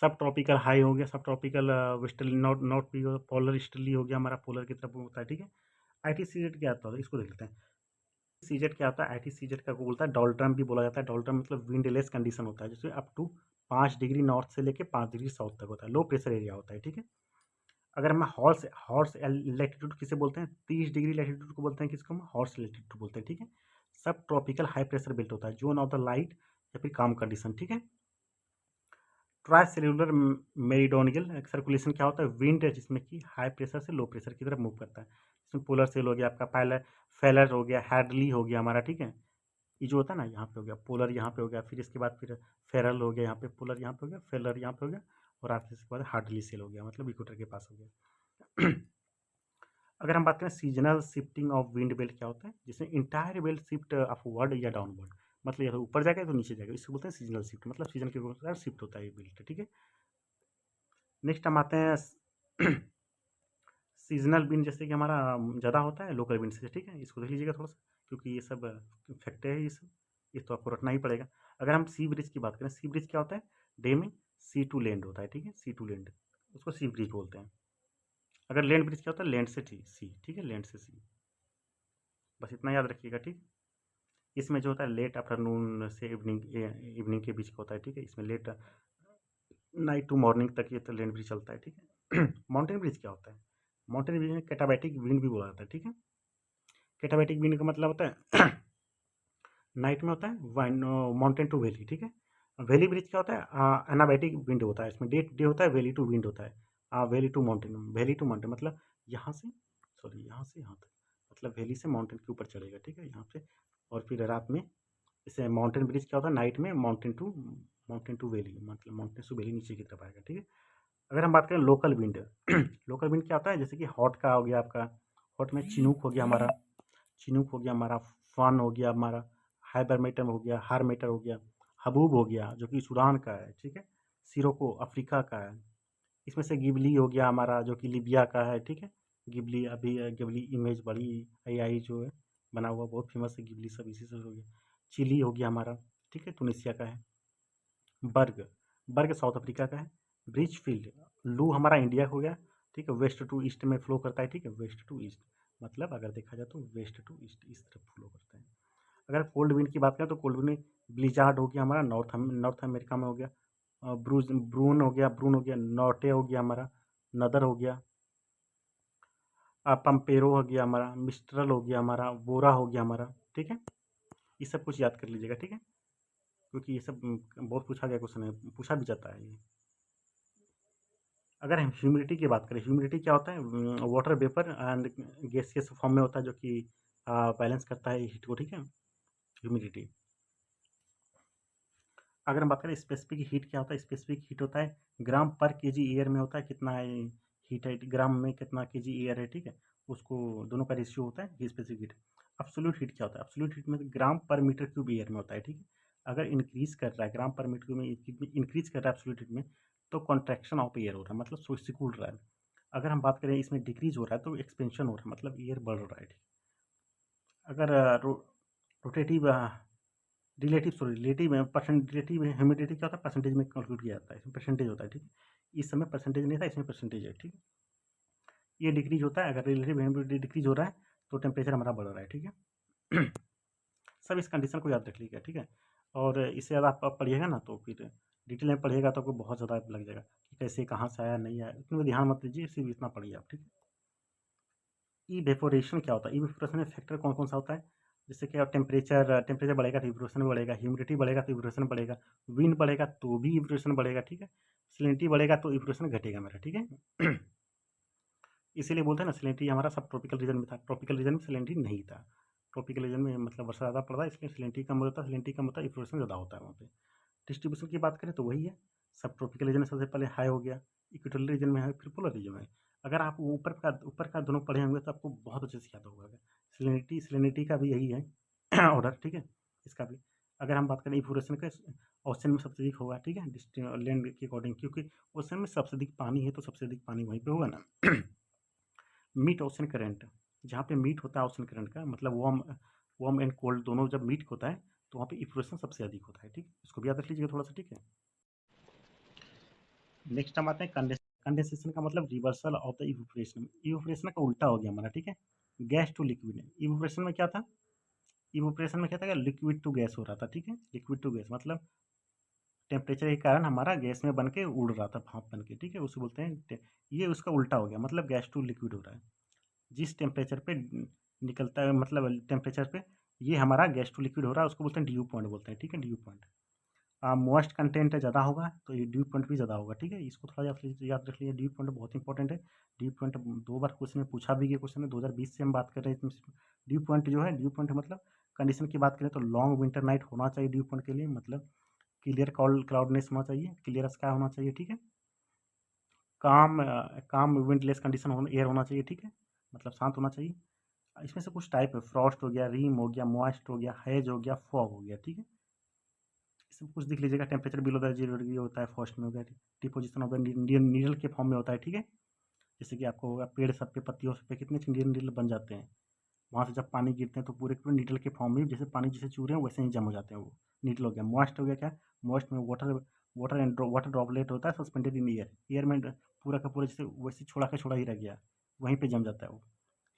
सब ट्रॉपिकल हाई हो गया, सब tropical westerly north north polar easterly हो गया हमारा, पोलर की तरफ होता है, ठीक है। ITCZ क्या होता है इसको देख लेते हैं। सीजेड क्या होता है, ITCZ का बोलता है डॉल्ट्रम भी बोला जाता है। डॉल्ट्रम मतलब विंडलेस कंडीशन होता है, जैसे अप टू 5 डिग्री नॉर्थ से लेके 5 डिग्री साउथ तक होता है, लो प्रेशर एरिया होता है, ठीक है। अगर हम हॉर्स हॉर्स लैटिट्यूड किसे बोलते हैं, 30 डिग्री लैटिट्यूड को बोलते हैं, किसको हम हॉर्स लैटिट्यूड बोलते हैं, ठीक है। सब ट्रॉपिकल हाई प्रेशर बेल्ट होता है, जोन ऑफ द लाइट या फिर काम कंडीशन, ठीक है। ट्राई सेल्यूलर मेरिडोनियल सर्कुलेशन क्या होता है, विंड है जिसमें कि हाई प्रेशर से लो प्रेशर की तरफ मूव करता है। इसमें पोलर सेल हो गया आपका, पायलर फेलर हो गया, हैडली हो गया हमारा, ठीक है। ये जो होता है ना, यहाँ पे हो गया पोलर, यहाँ पे हो गया, फिर इसके बाद फिर फेरल हो गया, यहाँ पे पोलर, यहाँ पे हो गया फेलर, यहाँ पे हो गया, और आखिर इसके बाद हार्डली सेल हो गया, मतलब इक्वेटर के पास हो गया। अगर हम बात करें seasonal shifting of wind belt क्या होता है, जिसमें इंटायर बेल्ट शिफ्ट अपवर्ड या डाउनवर्ड, मतलब या तो ऊपर जाएगा तो नीचे जाएगा, इसको बोलते हैं सीजनल शिफ्ट, मतलब सीजन के अनुसार शिफ्ट होता है ये बेल्ट, ठीक है। नेक्स्ट हम आते हैं सीजनल विंड, जैसे कि हमारा ज़्यादा होता है लोकल विंड से, ठीक है, इसको देख लीजिएगा थोड़ा सा, क्योंकि ये सब फैक्ट है, ये तो आपको रखना ही पड़ेगा। अगर हम सी ब्रिज की बात करें, सी ब्रिज क्या होता है, डे में सी टू लैंड होता है, ठीक है, सी टू लैंड, उसको सी ब्रिज बोलते हैं। अगर लैंड ब्रिज क्या होता है, लैंड से सी, ठीक है, लैंड से सी, बस इतना याद रखिएगा, ठीक। इसमें जो होता है लेट आफ्टरनून से इवनिंग के बीच का होता है, ठीक है, इसमें लेट नाइट टू मॉर्निंग तक ये तो लैंड ब्रिज चलता है, ठीक है। माउंटेन ब्रिज क्या होता है, माउंटेन ब्रिज में कैटाबैटिक विंड भी बोला जाता है, ठीक है। कैटाबैटिक विंड का मतलब होता है नाइट में होता है माउंटेन टू वैली, ठीक है। वैली ब्रिज क्या होता है, एनाबैटिक विंड होता है, इसमें डे डे होता है, वैली टू विंड होता है, वैली टू माउंटेन मतलब यहाँ से, सॉरी यहाँ से यहाँ तक, मतलब वैली से माउंटेन के ऊपर चढ़ेगा, ठीक है, यहाँ पे, और फिर रात में इसे माउंटेन ब्रिज क्या होता है, नाइट में माउंटेन टू वैली, मतलब माउंटेन टू वैली नीचे की तरफ आएगा, ठीक है। अगर हम बात करें लोकल विंड लोकल विंड क्या होता है, जैसे कि हॉट का हो गया आपका, हॉट में चिनूक हो गया हमारा, चिनूक हो गया हमारा, फान हो गया हमारा, हाइबरमेटन हो गया, हारमेटर हो गया, हबूब हो गया जो कि सूडान का है, ठीक है, सिरोको अफ्रीका का है, इसमें से गिबली हो गया हमारा जो कि लीबिया का है, ठीक है। गिबली अभी गिबली इमेज बड़ी AI जो है बना हुआ बहुत फेमस है, गिबली सब इसी से हो गया। चिली हो गया हमारा, ठीक है, तुनिसिया का है। बर्ग, बर्ग साउथ अफ्रीका का है। ब्रिज फील्ड, लू हमारा इंडिया हो गया, ठीक है, वेस्ट टू ईस्ट में फ्लो करता है, ठीक है, वेस्ट टू ईस्ट, मतलब अगर देखा जाए तो वेस्ट टू ईस्ट इस तरफ फ्लो करता है। अगर कोल्ड विंड की बात करें तो कोल्ड विंड में ब्लिजार्ड हो गया हमारा, नॉर्थ अमेरिका में हो गया, ब्रून हो गया, नॉर्टे हो गया हमारा, नदर हो गया, पंपेरो हो गया हमारा, मिस्ट्रल हो गया हमारा, बोरा हो गया हमारा, ठीक है। ये सब कुछ याद कर लीजिएगा, ठीक है, क्योंकि ये सब बहुत पूछा गया क्वेश्चन है, पूछा भी जाता है ये। अगर हम ह्यूमिडिटी की बात करें, ह्यूमिडिटी क्या होता है, water vapour and gaseous form में होता है, जो कि बैलेंस करता है हीट को, ठीक है, ह्यूमिडिटी। अगर हम बात करें स्पेसिफिक हीट क्या होता है, स्पेसिफिक हीट होता है ग्राम पर केजी एयर में होता है, कितना हीट है ग्राम में, कितना केजी एयर है, ठीक है, उसको दोनों का रेशियो होता है, ये स्पेसिफिक हीट। एब्सोल्यूट हीट क्या होता है, एब्सोल्यूट हीट में ग्राम पर मीटर क्यूब एयर में होता है, ठीक है। अगर इंक्रीज कर रहा है ग्राम पर मीटर क्यूब में, इंक्रीज कर रहा है एब्सोल्यूट हीट में, तो कॉन्ट्रैक्शन ऑफ एयर हो रहा है, मतलब सिकुड़ रहा है। अगर हम बात करें इसमें डिक्रीज हो रहा है तो एक्सपेंशन हो रहा है, मतलब एयर बढ़ रहा है, ठीक। अगर रोटेटिव रिलेटिव में परसेंट, रिलेटिव ह्यूमिडिटी क्या होता है, परसेंटेज में कैलकुलेट किया जाता है, इसमें परसेंटेज होता है, ठीक है। इस समय परसेंटेज नहीं था, इसमें परसेंटेज है, ठीक है। ये डिक्रीज होता है, अगर रिलेटिव ह्यूमिडिटी डिक्रीज हो रहा है तो टेम्परेचर हमारा बढ़ रहा है, ठीक है। सब इस कंडीशन को याद रख लीजिएगा, ठीक है। और इससे ज़्यादा आप पढ़िएगा ना तो फिर डिटेल में पढ़िएगा तो आपको बहुत ज़्यादा लग जाएगा कि कैसे कहाँ से आया नहीं आया, इतना ध्यान मत दीजिए, सिर्फ इतना पढ़िए आप, ठीक है। इवेपोरेशन क्या होता है, इवेपोरेशन में फैक्टर कौन कौन सा होता है, जैसे कि टेम्परेचर बढ़ेगा तो इवेपोरेशन बढ़ेगा, ह्यूमिडिटी बढ़ेगा तो इवेपोरेशन बढ़ेगा, विंड बढ़ेगा तो भी इवेपोरेशन बढ़ेगा, ठीक है। सैलिनिटी बढ़ेगा तो इवेपोरेशन घटेगा मेरा, ठीक है। इसीलिए बोलते हैं ना सैलिनिटी हमारा सब ट्रॉपिकल रीजन में था, ट्रॉपिकल रीजन में सैलिनिटी नहीं था। ट्रॉपिकल रीजन में मतलब वर्षा ज़्यादा पड़ रहा है इसलिए सैलिनिटी कम होता है, सैलिनिटी कम होता है, इवेपोरेशन ज़्यादा होता है वहाँ पे। डिस्ट्रीब्यूशन की बात करें तो वही है, सब ट्रॉपिकल रीजन में सबसे पहले हाई हो गया, इक्वेटोरियल रीजन में है, फिर पोलर रीजन में है। अगर आप ऊपर का दोनों पढ़े होंगे तो आपको बहुत अच्छे से याद होगा। सैलिनिटी का भी यही है ऑर्डर, ठीक है, इसका भी। अगर हम बात करें इवेपोरेशन का, ओशन में सबसे अधिक होगा, ठीक है, लैंड के अकॉर्डिंग, क्योंकि ओशन में सबसे अधिक पानी है तो सबसे अधिक पानी वहीं पे होगा ना। मीट ओशन करंट, जहाँ पे मीट होता है ओशन करंट का मतलब वार्म एंड कोल्ड दोनों जब मीट होता है तो वहाँ पे इवेपोरेशन सबसे अधिक होता है, ठीक, इसको भी याद रख लीजिएगा थोड़ा सा, ठीक है। नेक्स्ट हम आते हैं कंडेंसेशन का मतलब reversal of the evaporation, evaporation का उल्टा हो गया हमारा, ठीक है। गैस टू लिक्विड, इवेपोरेशन में क्या था, इवेपोरेशन में क्या था, लिक्विड टू गैस हो रहा था, ठीक है, लिक्विड टू गैस मतलब टेम्परेचर के कारण हमारा गैस में बन के उड़ रहा था, भाप बन के, ठीक है, उसे बोलते हैं ये उसका उल्टा हो गया, मतलब गैस टू लिक्विड हो रहा है। जिस टेम्परेचर पे निकलता है, मतलब टेम्परेचर पे ये हमारा गैस टू लिक्विड हो रहा है, उसको बोलते हैं ड्यू पॉइंट बोलते हैं, ठीक है, ड्यू पॉइंट। मॉइस्ट कंटेंट ज़्यादा होगा तो ये ड्यू पॉइंट भी ज़्यादा होगा, ठीक है, इसको थोड़ा याद रख लीजिए, ड्यू पॉइंट बहुत इंपॉर्टेंट है। ड्यू पॉइंट 2 बार क्वेश्चन में पूछा भी गया, क्वेश्चन में 2020 से हम बात कर रहे हैं। ड्यू पॉइंट जो है, ड्यू पॉइंट मतलब कंडीशन की बात करें तो लॉन्ग विंटर नाइट होना चाहिए ड्यू पॉइंट के लिए, मतलब क्लियर क्लाउडनेस होना चाहिए, क्लियर स्काई होना चाहिए, ठीक है, काम काम विंडलेस कंडीशन एयर होना चाहिए, ठीक है, मतलब शांत होना चाहिए। इसमें से कुछ टाइप है, फ्रॉस्ट हो गया, रीम हो गया, मॉइस्ट हो गया, हेज हो गया, फॉग हो गया, ठीक है। इसमें कुछ देख लीजिएगा, टेम्परेचर बिलो द 0 डिग्री होता है, फर्स्ट में हो गया डिपोजिशन ऑफ द नीडल के फॉर्म में होता है, ठीक है। जैसे कि आपको होगा पेड़ सब पे पत्तियों पे कितने नीडल बन जाते हैं, वहाँ से जब पानी गिरते हैं तो पूरे पूरे नीडल के फॉर्म में, जैसे पानी जैसे चू रहे हैं वैसे ही जम हो जाते हैं वो, नीडल हो गया। मॉइस्ट हो गया क्या, मॉइस्ट में वाटर ड्रॉपलेट होता है सस्पेंडेड इन एयर, एयर में पूरा का पूरा जैसे वैसे छोड़ा ही रह गया, वहीं पे जम जाता है वो।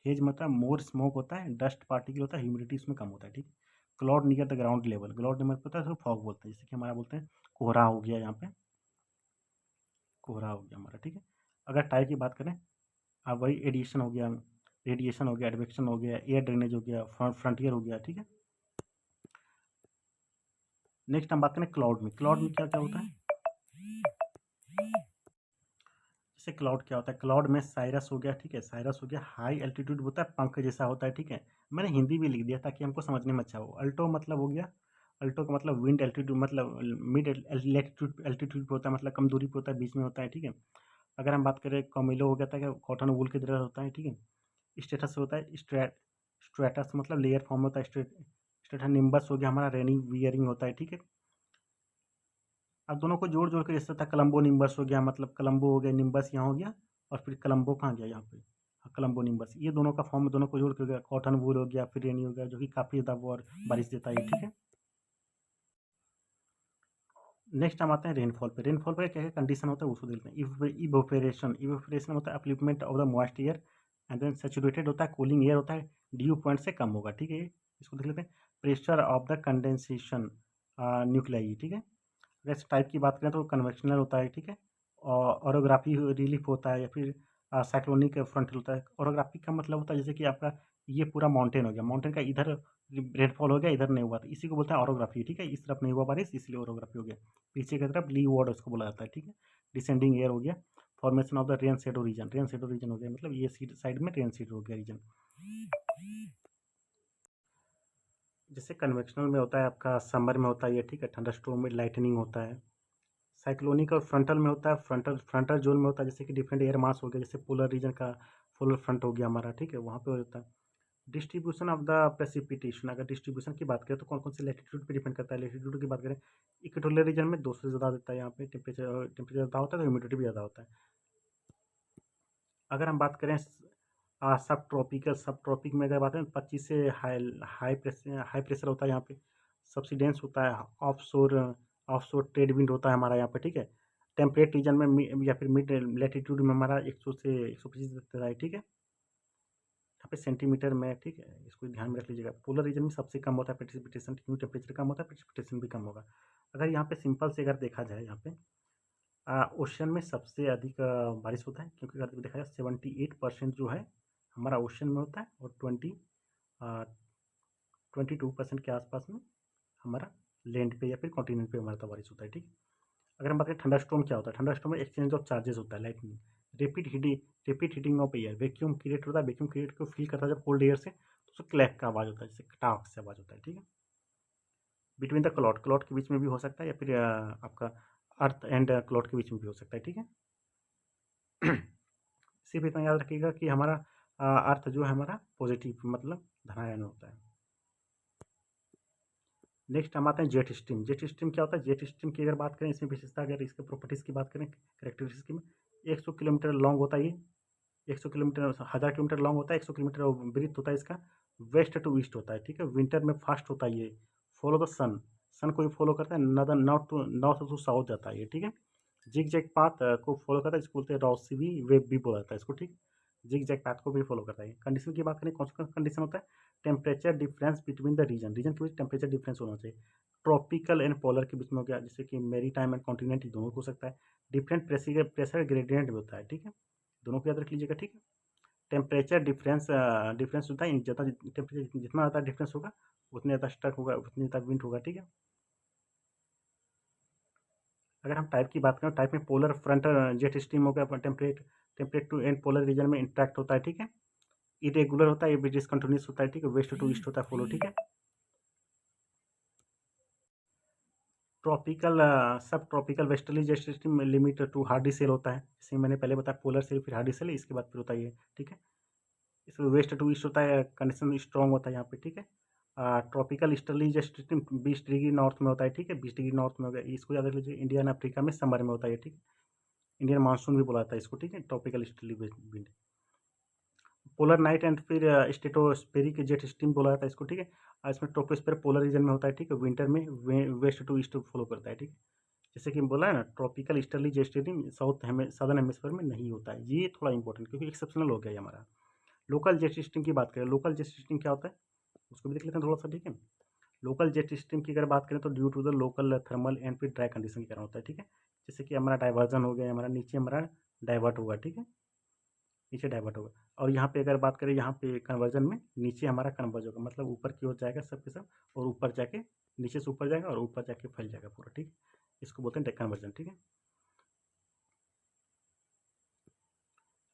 हेज में होता है मोर स्मोक होता है, डस्ट पार्टिकल होता है, ह्यूमिडिटी उसमें कम होता है, ठीक है। Cloud near the ground level, cloud near होता है उसको फॉग बोलते हैं, जैसे कि हमारा बोलते हैं कोहरा हो गया, यहाँ पे कोहरा हो गया हमारा, ठीक है। अगर टाइप की बात करें, अब वही एडिशन हो गया, रेडिएशन हो गया, एडवेक्शन हो गया, एयर ड्रेनेज हो गया, फ्रंटियर हो गया, ठीक है। नेक्स्ट हम बात करें क्लाउड में, क्लाउड में क्या क्या होता है। जैसे क्लाउड क्या होता है, क्लाउड में साइरस हो गया, ठीक है, साइरस हो गया, हाई एल्टीट्यूड होता है, पंख जैसा होता है, ठीक है। मैंने हिंदी भी लिख दिया ताकि हमको समझने में अच्छा हो। अल्टो मतलब हो गया, अल्टो का मतलब विंड एल्टीट्यूड, मतलब मिड एल्टीट्यूड पे होता है, मतलब कम दूरी पे होता है, बीच में होता है, ठीक है। अगर हम बात करें कॉमिलो हो गया था, कॉटन वूल की तरह होता है, ठीक है। स्टेटस होता है स्ट्रेटस मतलब लेयर फॉर्म होता है, स्टेटस निम्बस हो गया हमारा, रेनी वियरिंग होता है, ठीक है। अब दोनों को जोड़ जोड़ के जैसे था, कलम्बो निम्बस हो गया, मतलब कलम्बो हो गया, निम्बस यहाँ हो गया, और फिर कलम्बो कहाँ गया यहाँ पे, हाँ, कलम्बो निम्बस, ये दोनों का फॉर्म दोनों को जोड़ के हो गया कॉटन वूल हो गया, फिर रेनी हो गया, जो कि काफ़ी ज़्यादा वो और बारिश देता है, ठीक है। नेक्स्ट हम आते हैं रेनफॉल पे। रेनफॉल पे क्या क्या कंडीशन होता है उसको देखते हैं। इवोपेरेशन, इवोपेरेशन होता है upliftment of the moist air, and then saturated होता है, कूलिंग एयर होता है, ड्यू पॉइंट से कम होगा, ठीक है। इसको देख लेते हैं। Pressure of the condensation nuclei, ठीक है। अगर टाइप की बात करें तो कन्वेक्शनल होता है, ठीक है। और ऑरोग्राफी रिलीफ होता है, या फिर साइक्लोनिक फ्रंटल होता है। ऑरोग्राफी का मतलब होता है जैसे कि आपका ये पूरा माउंटेन हो गया, माउंटेन का इधर रेनफॉल हो गया, इधर नहीं हुआ, तो इसी को बोलते हैं ऑरोग्राफी, ठीक है। इस तरफ नहीं हुआ बारिश, इसलिए ऑरोग्राफी हो गया। पीछे की तरफ ली वार्ड उसको बोला जाता है, ठीक है। डिसेंडिंग एयर हो गया। Formation of the rain shadow reason, rain shadow reason हो गया, मतलब ये साइड में रेन शेडो हो गया रीजन। जैसे कन्वेक्शनल में होता है आपका समर में होता है ये, ठीक है, थंडर स्टॉर्म में लाइटनिंग होता है। साइक्लोनिक और फ्रंटल में होता है, फ्रंटल फ्रंटल जोन में होता है, जैसे कि डिफरेंट एयर मास हो गया, जैसे पोलर रीजन का पोलर फ्रंट हो गया हमारा, ठीक है, वहाँ पे होता है। डिस्ट्रीब्यूशन ऑफ द प्रेसिपिटेशन, अगर डिस्ट्रीब्यूशन की बात करें तो कौन कौन से लैटिट्यूड पे डिपेंड करता है। लैटिट्यूड की बात करें, इक्वेटोरियल रीजन में 200 से ज़्यादा देता है, यहाँ पे टेम्परेचर ज़्यादा होता है तो ह्यूमिडिटी भी ज़्यादा होता है। अगर हम बात करें सब ट्रॉपिक में अगर बात करें 25 से हाई प्रेशर होता है यहाँ पे, सब्सिडेंस होता है, ऑफशोर ट्रेड विंड होता है हमारा यहाँ पे, ठीक है। टेम्परेट रीजन में या फिर मिड लेटीट्यूड में हमारा 100 से 125 देता है, ठीक है। यहाँ पे सेंटीमीटर में, ठीक है, इसको ध्यान में रख लीजिएगा। पोलर रीजन में सबसे कम होता है प्रेसिपिटेशन, क्योंकि टेम्परेचर कम होता है, प्रेसिपिटेशन भी कम होगा। अगर यहाँ पे सिंपल से अगर देखा जाए, यहाँ पे ओशन में सबसे अधिक बारिश होता है, क्योंकि अगर देखा जाए 78% जो है हमारा ओशन में होता है, और 22% के आसपास में हमारा लैंड पे या फिर कॉन्टिनेंट पे हमारा तो बारिश होता है, ठीक है। अगर हम बात करें थंडर स्टॉर्म क्या होता है, थंडर स्टॉर्म में एक्सचेंज ऑफ चार्जेस होता है, lightning, repeat heating of air, vacuum create होता है, वैक्यूम क्रिएट को फील करता है जब कोल्ड एयर से, तो उससे क्लैप का आवाज़ होता है, जैसे कटाक से आवाज़ होता है, ठीक है। बिटवीन द क्लॉट, क्लॉट के बीच में भी हो सकता है, या फिर आपका अर्थ एंड क्लॉट के बीच में भी हो सकता है, ठीक है। सिर्फ इतना याद रखिएगा कि हमारा अर्थ जो है हमारा पॉजिटिव मतलब धनायन होता है। नेक्स्ट हम आते हैं जेट स्ट्रीम। जेट स्ट्रीम क्या होता है, जेट स्ट्रीम की अगर बात करें, इसमें विशेषता अगर इसके प्रॉपर्टीज़ की बात करें, करेक्टरिस्टिक में 100 किलोमीटर लॉन्ग होता है ये, 100 किलोमीटर 1000 किलोमीटर लॉन्ग होता है, 100 किलोमीटर ब्रीथ होता है इसका, वेस्ट टू ईस्ट होता है, ठीक है। विंटर में फास्ट होता है ये, फॉलो द सन, सन को भी फॉलो करता है, नॉर्दर्न नॉर्थ टू साउथ जाता है ये, ठीक है। जिग जैग पाथ को फॉलो करता है, इसको बोलते हैं रॉसी वेब भी बोला जाता है इसको, ठीक। जिग जैग पाथ को भी फॉलो करता है। कंडीशन की बात करें, कौन सा कंडीशन होता है, temperature difference between the region, region के बीच टेम्परेचर डिफरेंस होना चाहिए। ट्रॉपिकल एंड पोलर के बीच में हो गया, जैसे कि मेरी टाइम एंड कॉन्टिनेंट, दोनों हो सकता है। डिफरेंट प्रेशर ग्रेडियंट भी होता है, ठीक है, दोनों को याद रख लीजिएगा, ठीक है। टेम्परेचर डिफरेंस होता है, ज़्यादा टेम्परेचर जितना ज़्यादा डिफरेंस होगा उतने ज़्यादा स्टक होगा, उतनी ज़्यादा विंड होगा, ठीक है। अगर हम टाइप की बात करें, टाइप में पोलर फ्रंट जेट स्ट्रीम हो गया, temperate to and polar region में इंटरेक्ट होता है, ठीक है। इरेगुलर होता है, ये डिसकंटिन्यूस होता है, ठीक है, वेस्ट टू ईस्ट होता है फॉलो, ठीक है। Tropical subtropical westerly jet stream limit to हार्डी सेल होता है, जैसे मैंने पहले बताया पोलर सेल फिर हार्डी सेल, इसके बाद फिर होता है ये, ठीक है। इसमें वेस्ट टू ईस्ट होता है, कंडीशन स्ट्रॉन्ग होता है यहाँ पे, ठीक है। Tropical easterly system 20 degree north में होता है, ठीक है, 20 डिग्री नॉर्थ में हो गया, इसको याद रख लीजिए। इंडियन अफ्रीका में समर में होता है, ठीक है। इंडियन मानसून भी बोला जाता है इसको, ठीक है, tropical easterly wind. Polar night and फिर स्टेटोस्फेरिक जेट स्ट्रीम बोला जाता है इसको, ठीक है। इसमें ट्रोपोस्फेयर पोलर रीजन में होता है, ठीक है, विंटर में वेस्ट टू ईस्ट फॉलो करता है, ठीक है। जैसे कि बोला है ना, tropical easterly jet stream southern hemisphere में नहीं होता है, ये थोड़ा इंपॉर्टेंट क्योंकि एक्सेप्शनल हो गया ये हमारा। लोकल जेट स्ट्रीम की बात करें, लोकल जेट स्ट्रीम क्या होता है उसको भी देख लेते हैं थोड़ा सा, ठीक है। लोकल जेट स्ट्रीम की अगर बात करें तो due to the local thermal and फिर ड्राई कंडीशन के कारण होता है, ठीक है। जैसे कि हमारा डाइवर्जन हो गया, हमारा नीचे हमारा डाइवर्ट होगा, ठीक है, नीचे डाइवर्ट होगा। और यहाँ पे अगर बात करें, यहाँ पे कन्वर्जन में नीचे हमारा कन्वर्ज होगा, मतलब ऊपर की ओर जाएगा सब के सब, और ऊपर जाके नीचे से ऊपर जाएगा और ऊपर जाके फैल जाएगा पूरा, ठीक है। इसको बोलते हैं कन्वर्जन, ठीक है।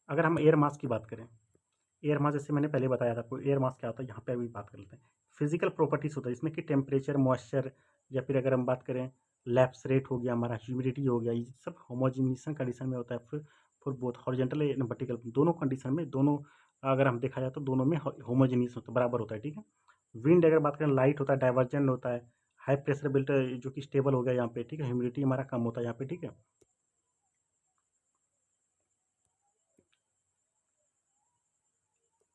अगर हम एयर मास की बात करें, एयर मास जैसे मैंने पहले बताया था आपको, एयर मास क्या होता है यहाँ पे अभी बात कर लेते हैं। फिजिकल प्रॉपर्टीज होता है इसमें कि टेम्परेचर, मॉइस्चर, या फिर अगर हम बात करें लैप्स रेट हो गया, हमारा ह्यूमिडिटी हो गया, ये सब होमोजिनेशन कंडीशन में होता है। फिर बोथ हॉरिजॉन्टल एंड वर्टिकल दोनों कंडीशन में, दोनों अगर हम देखा जाए तो दोनों में होमोजिनियस होता है, बराबर होता है, ठीक है। विंड अगर बात करें लाइट होता है, डाइवर्जेंट होता है। हाई प्रेशर बेल्ट जो कि स्टेबल हो गया यहाँ पे, ठीक है। ह्यूमिडिटी हमारा कम होता है यहाँ पे, ठीक है।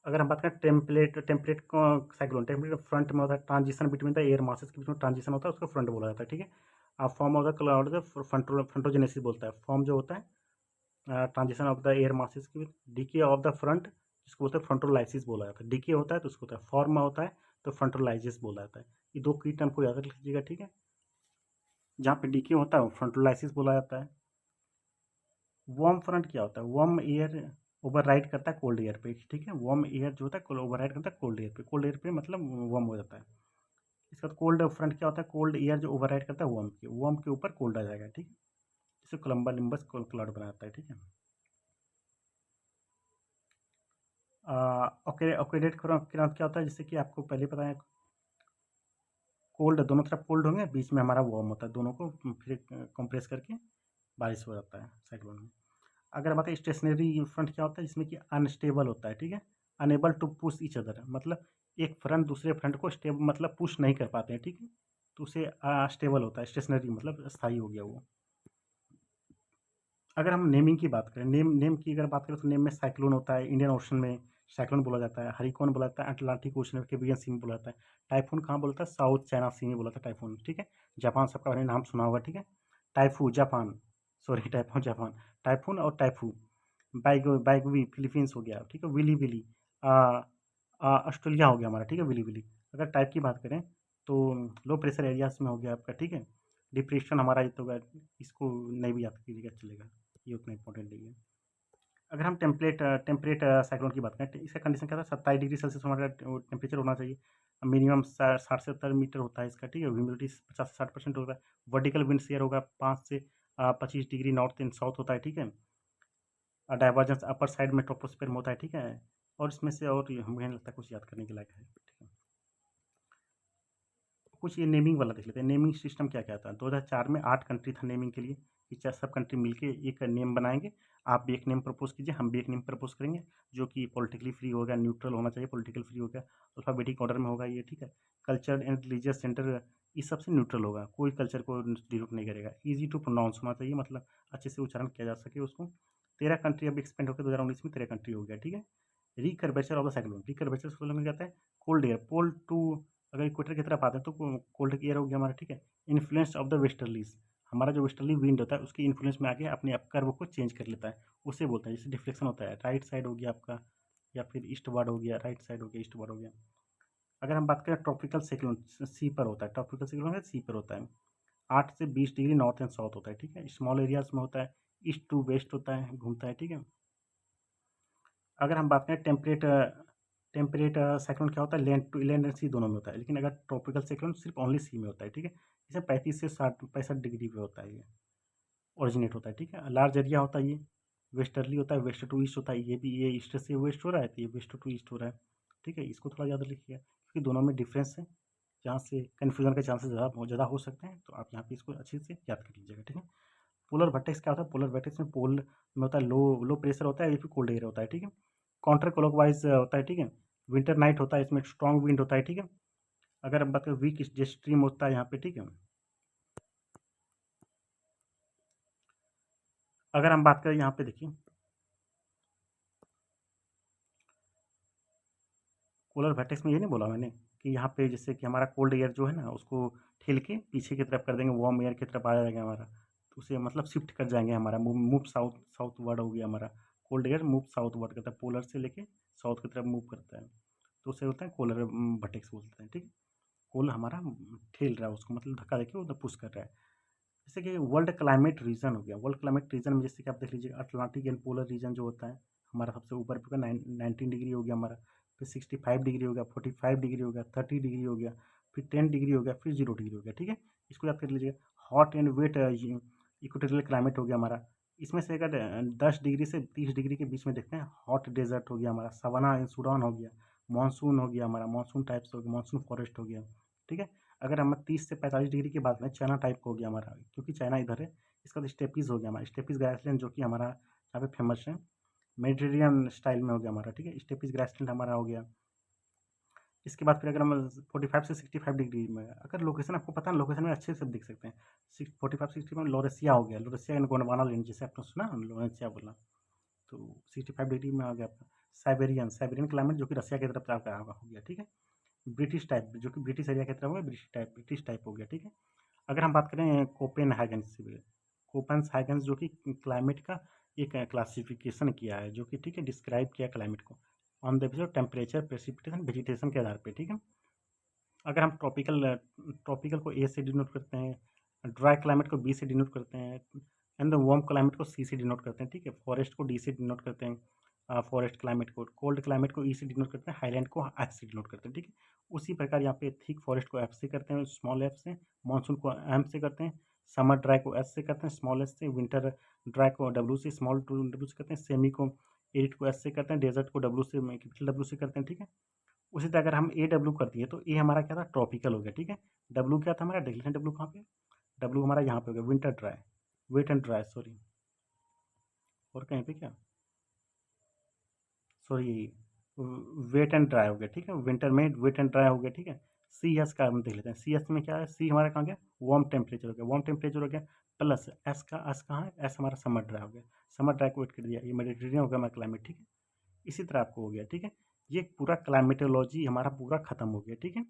अगर हम बात करें टेम्पलेट को साइक्लोन, टेम्पलेट फ्रंट में होता है, transition between the air masses के बीच में ट्रांजिशन होता है, उसको फ्रंट बोला जाता है, ठीक है। Form of the cloud frontogenesis बोलता है, फॉर्म जो होता है transition of the air masses के बीच। डीके ऑफ द फ्रंट जिसको बोलते हैं फ्रंटोलाइसिस बोला जाता है। डीके होता है तो उसको होता है, फॉर्म में होता है तो फ्रंटोलाइसिस बोला जाता है। ये दो की टर्म को याद रख लीजिएगा, ठीक है। जहाँ पे डीके होता है वो फ्रंटोलाइसिस बोला जाता है। वार्म फ्रंट क्या होता है, वार्म एयर ओवर राइड करता है कोल्ड एयर पे, ठीक है। वार्म एयर जो होता है ओवर राइड करता है कोल्ड एयर पे, कोल्ड एयर पे मतलब वार्म हो जाता है। इसका कोल्ड फ्रंट क्या होता है, कोल्ड एयर जो ओवर राइड करता है वार्म के ऊपर कोल्ड आ जाएगा, ठीक है। जिसे कोलम्बा निम्बस क्लाउड बनाता है, ठीक है। ऑक्सीडेट किरण क्या होता है, जैसे कि आपको पहले पता है, कोल्ड दोनों तरफ कोल्ड होंगे, बीच में हमारा वार्म होता है, दोनों को फिर कंप्रेस करके बारिश हो जाता है साइक्लोन में। अगर बात है स्टेशनरी फ्रंट क्या होता है, जिसमें कि अनस्टेबल होता है, ठीक है। Unable to push each other, मतलब एक फ्रंट दूसरे फ्रंट को स्टेबल मतलब पुश नहीं कर पाते हैं, ठीक है। तो उसे स्टेबल होता है, स्टेशनरी मतलब स्थायी हो गया वो। अगर हम नेमिंग की बात करें, नेम नेम की अगर बात करें तो नेम में साइक्लोन होता है, इंडियन ओशन में साइक्लोन बोला जाता है। हरिकोन बोला जाता है अटलांटिक ओशन कैरिबियन सी में बोला जाता है। टाइफून कहाँ बोलता है, साउथ चाइना सी में बोला था टाइफून, ठीक है। जापान सबका मैंने नाम सुना होगा, ठीक है। Typhoo Japan, sorry typhoon Japan, typhoon और टाइफू। बाइगवी फिलीपींस हो गया, ठीक है। विली विली ऑस्ट्रेलिया हो गया हमारा, ठीक है, विली विली। अगर टाइप की बात करें तो लो प्रेशर एरियाज में हो गया आपका, ठीक है। डिप्रेशन हमारा ये तो होगा, इसको नहीं भी याद कीजिएगा चलेगा, ये उतना इंपॉर्टेंट नहीं है। अगर हम टेम्परेट साइक्लोन की बात करें तो इसका कंडीशन क्या था, 27 डिग्री सेल्सियस हमारा टेम्परेचर होना चाहिए। मिनिमम 60 से 70 मीटर होता है इसका, ठीक है। ह्यूमिडिटी 50 से 60% होता है। वर्टिकल विंड शेयर होगा 5 से 25 डिग्री नॉर्थ एंड साउथ होता है, ठीक है। डाइवर्जेंस अपर साइड में ट्रोपोस्फेयर में होता है, ठीक है। और इसमें से और हमें लगता है कुछ याद करने के लायक है, ठीक है। कुछ ये नेमिंग वाला देख लेते हैं, नेमिंग सिस्टम क्या क्या था। 2004 में 8 कंट्री था नेमिंग के लिए, कि चार सब कंट्री मिलके एक नेम बनाएंगे। आप भी एक नेम प्रपोज कीजिए, हम भी एक नेम प्रपोज करेंगे, जो कि पॉलिटिकली फ्री होगा, न्यूट्रल होना चाहिए, पॉलिटिकल फ्री होगा, अल्फाबेटिक ऑर्डर में होगा ये, ठीक है। कल्चर एंड रिलीजियस सेंटर इस सबसे न्यूट्रल होगा, कोई कल्चर को डिनोट नहीं करेगा। ईजी टू प्रोनाउंस होना चाहिए, मतलब अच्छे से उच्चारण किया जा सके उसको। 13 कंट्री अब एक्सपेंड होकर 2019 में 13 कंट्री हो गया, ठीक है। रिकर्वेचर ऑफ द साइक्लोन, रिकर्वेचर साइक्लोन में कहता है कोल्ड एयर पोल टू, अगर इक्वेटर की तरफ आते हैं तो कोल्ड एयर हो गया हमारा, ठीक है। इन्फ्लुएंस ऑफ द वेस्टर्लीज, हमारा जो वेस्टर्ली विंड होता है उसके इन्फ्लुएंस में आके अपने आप कर्व को चेंज कर लेता है, उसे बोलते हैं। जैसे डिफ्लेक्शन होता है, राइट साइड हो गया आपका, या फिर ईस्ट वार्ड हो गया, राइट साइड हो गया, ईस्ट वार्ड हो गया। अगर हम बात करें ट्रॉपिकल साइक्लोन, सी पर होता है, ट्रॉपिकल साइक्लोन है सी पर होता है। 8 से 20 डिग्री नॉर्थ एंड साउथ होता है, ठीक है। स्मॉल एरियाज में होता है, ईस्ट टू वेस्ट होता है, घूमता है, ठीक है। अगर हम बात करें टेम्परेट साइक्लोन क्या होता है, लैंड एंड सी दोनों में होता है, लेकिन अगर ट्रॉपिकल साइक्लोन सिर्फ ओनली सी में होता है, ठीक है। इसे 35 से 65 डिग्री पे होता है, ये ओरिजिनेट होता है, ठीक है। लार्ज एरिया होता है ये, वेस्टर्ली होता है, वेस्ट टू ईस्ट होता है, ये भी ये ईस्ट से वेस्ट हो रहा है तो ये वेस्ट टू ईस्ट हो रहा है, ठीक है। इसको थोड़ा याद रखिएगा क्योंकि दोनों में डिफरेंस है, जहाँ से कन्फ्यूजन के चांसेस ज़्यादा हो सकते हैं, तो आप यहाँ पे इसको अच्छे से याद कर लीजिएगा, ठीक है। पोलर वर्टेक्स क्या होता है, पोलर वर्टेक्स में पोल में होता है लो लो प्रेशर होता है, या फिर कोल्ड एयर होता है, ठीक है। काउंटर क्लॉकवाइज होता है, ठीक है। विंटर नाइट होता है, इसमें स्ट्रॉन्ग विंड होता है, ठीक है। अगर हम बात करें वीक जेट स्ट्रीम होता है यहाँ पे, ठीक है। अगर हम बात करें यहाँ पे देखिए पोलर वर्टेक्स में, ये नहीं बोला मैंने कि यहाँ पे जैसे कि हमारा कोल्ड एयर जो है ना उसको ठेल के पीछे की तरफ कर देंगे, वार्म एयर की तरफ आ जाएगा हमारा, तो उसे मतलब शिफ्ट कर जाएंगे हमारा, मूव साउथ साउथ वर्ड हो गया हमारा। Cold air move south word करता है, पोलर से लेके साउथ की तरफ मूव करता है, तो उसे होता है पोलर वर्टेक्स बोलते हैं, ठीक है। पोल हमारा ठेल रहा है उसको, मतलब धक्का देके उधर पुश कर रहा है। जैसे कि वर्ल्ड क्लाइमेट रीजन हो गया, वर्ल्ड क्लाइमेट रीजन में जैसे कि आप देख लीजिए अटलांटिक एंड पोलर रीजन जो होता है हमारा सबसे ऊपर पे 19 डिग्री हो गया हमारा, फिर 65 डिग्री हो गया, 45 डिग्री हो गया, 30 डिग्री हो गया, फिर 10 डिग्री हो गया, फिर 0 डिग्री हो गया, ठीक है। इसको याद कर लीजिए। Hot and wet equatorial climate हो गया हमारा। इसमें से अगर 10 डिग्री से 30 डिग्री के बीच में देखते हैं, हॉट डेजर्ट हो गया हमारा, सवाना एंड सूडान हो गया, मानसून हो गया हमारा, मानसून टाइप्स हो गया, मानसून फॉरेस्ट हो गया, ठीक है। अगर हम 30 से 45 डिग्री की बात करें, चाइना टाइप का हो गया हमारा, क्योंकि चाइना इधर है। इसका तो स्टेपीज हो गया हमारा, स्टेपीज ग्रासलैंड जो कि हमारा यहाँ पे फेमस है, मेडिटेरियन स्टाइल में हो गया हमारा, ठीक है। स्टेपीज ग्रासलैंड हमारा हो गया। इसके बाद फिर अगर हम 45 से 65 डिग्री में, अगर लोकेशन आपको पता है, लोकेशन में अच्छे से देख सकते हैं। 45 60 में लोरेसिया हो गया, लोरेसिया एंड गोंडवाना लेन, जैसे आपने सुना लोरेसिया बोला, तो 65 डिग्री में आ गया आपका। साइबेरियन साइबेरियन क्लाइमेट जो कि रसिया की तरफ आपका हो गया, ठीक है। ब्रिटिश टाइप जो कि ब्रिटिश एरिया की तरफ है, ब्रिटिश टाइप हो गया, ठीक है। अगर हम बात करें कोपेनहेगन से, कोपेनहेगन जो कि क्लाइमेट का एक क्लासिफिकेशन किया है, जो कि ठीक है डिस्क्राइब किया क्लाइमेट को on the basis of temperature, precipitation, vegetation के आधार पे, ठीक है। अगर हम ट्रॉपिकल ट्रॉपिकल को ए से डिनोट करते हैं, ड्राई क्लाइमेट को बी से डिनोट करते हैं, एंड द वार्म क्लाइमेट को सी से डिनोट करते हैं, ठीक है। फॉरेस्ट को डी से डिनोट करते हैं, फॉरेस्ट क्लाइमेट को, कोल्ड क्लाइमेट को ई से डिनोट करते हैं, हाईलैंड को एच से डिनोट करते हैं, ठीक है। उसी प्रकार यहाँ पे थिक फॉरेस्ट को एफ से करते हैं, स्मॉल एफ से, मानसून को एम से करते हैं, समर ड्राई को एस से करते हैं, स्मॉल एस से, विंटर ड्राई को डब्ल्यू से, स्मॉल डब्ल्यू से करते हैं, सेमी को एरिड को एस से करते हैं, डेजर्ट को डब्ल्यू से, कैपिटल डब्ल्यू से करते हैं, ठीक है। उसी तरह अगर हम ए डब्ल्यू कर दिए तो ए हमारा क्या था, ट्रॉपिकल हो गया, ठीक है। डब्ल्यू क्या था हमारा, डेक्लेशन डब्ल्यू कहाँ पे, डब्ल्यू हमारा यहाँ पे हो गया winter dry, wet and dry, sorry, और कहीं पे क्या, सॉरी, वेट एंड ड्राई हो गया, ठीक है। विंटर में वेट एंड ड्राई हो गया, ठीक है। सी एस का हम देख लेते हैं, सी एस में क्या है, सी हमारा कहाँ गया, वार्म टेम्परेचर हो गया, वार्म टेम्परेचर हो गया, प्लस एस का, एस कहाँ है, एस हमारा समर ड्राई हो गया, समर ड्राई को वेट कर दिया, ये मेडिटेरियन हो गया हमारा क्लाइमेट, ठीक है। इसी तरह आपको हो गया, ठीक है। ये पूरा क्लाइमेटोलॉजी हमारा पूरा खत्म हो गया, ठीक है।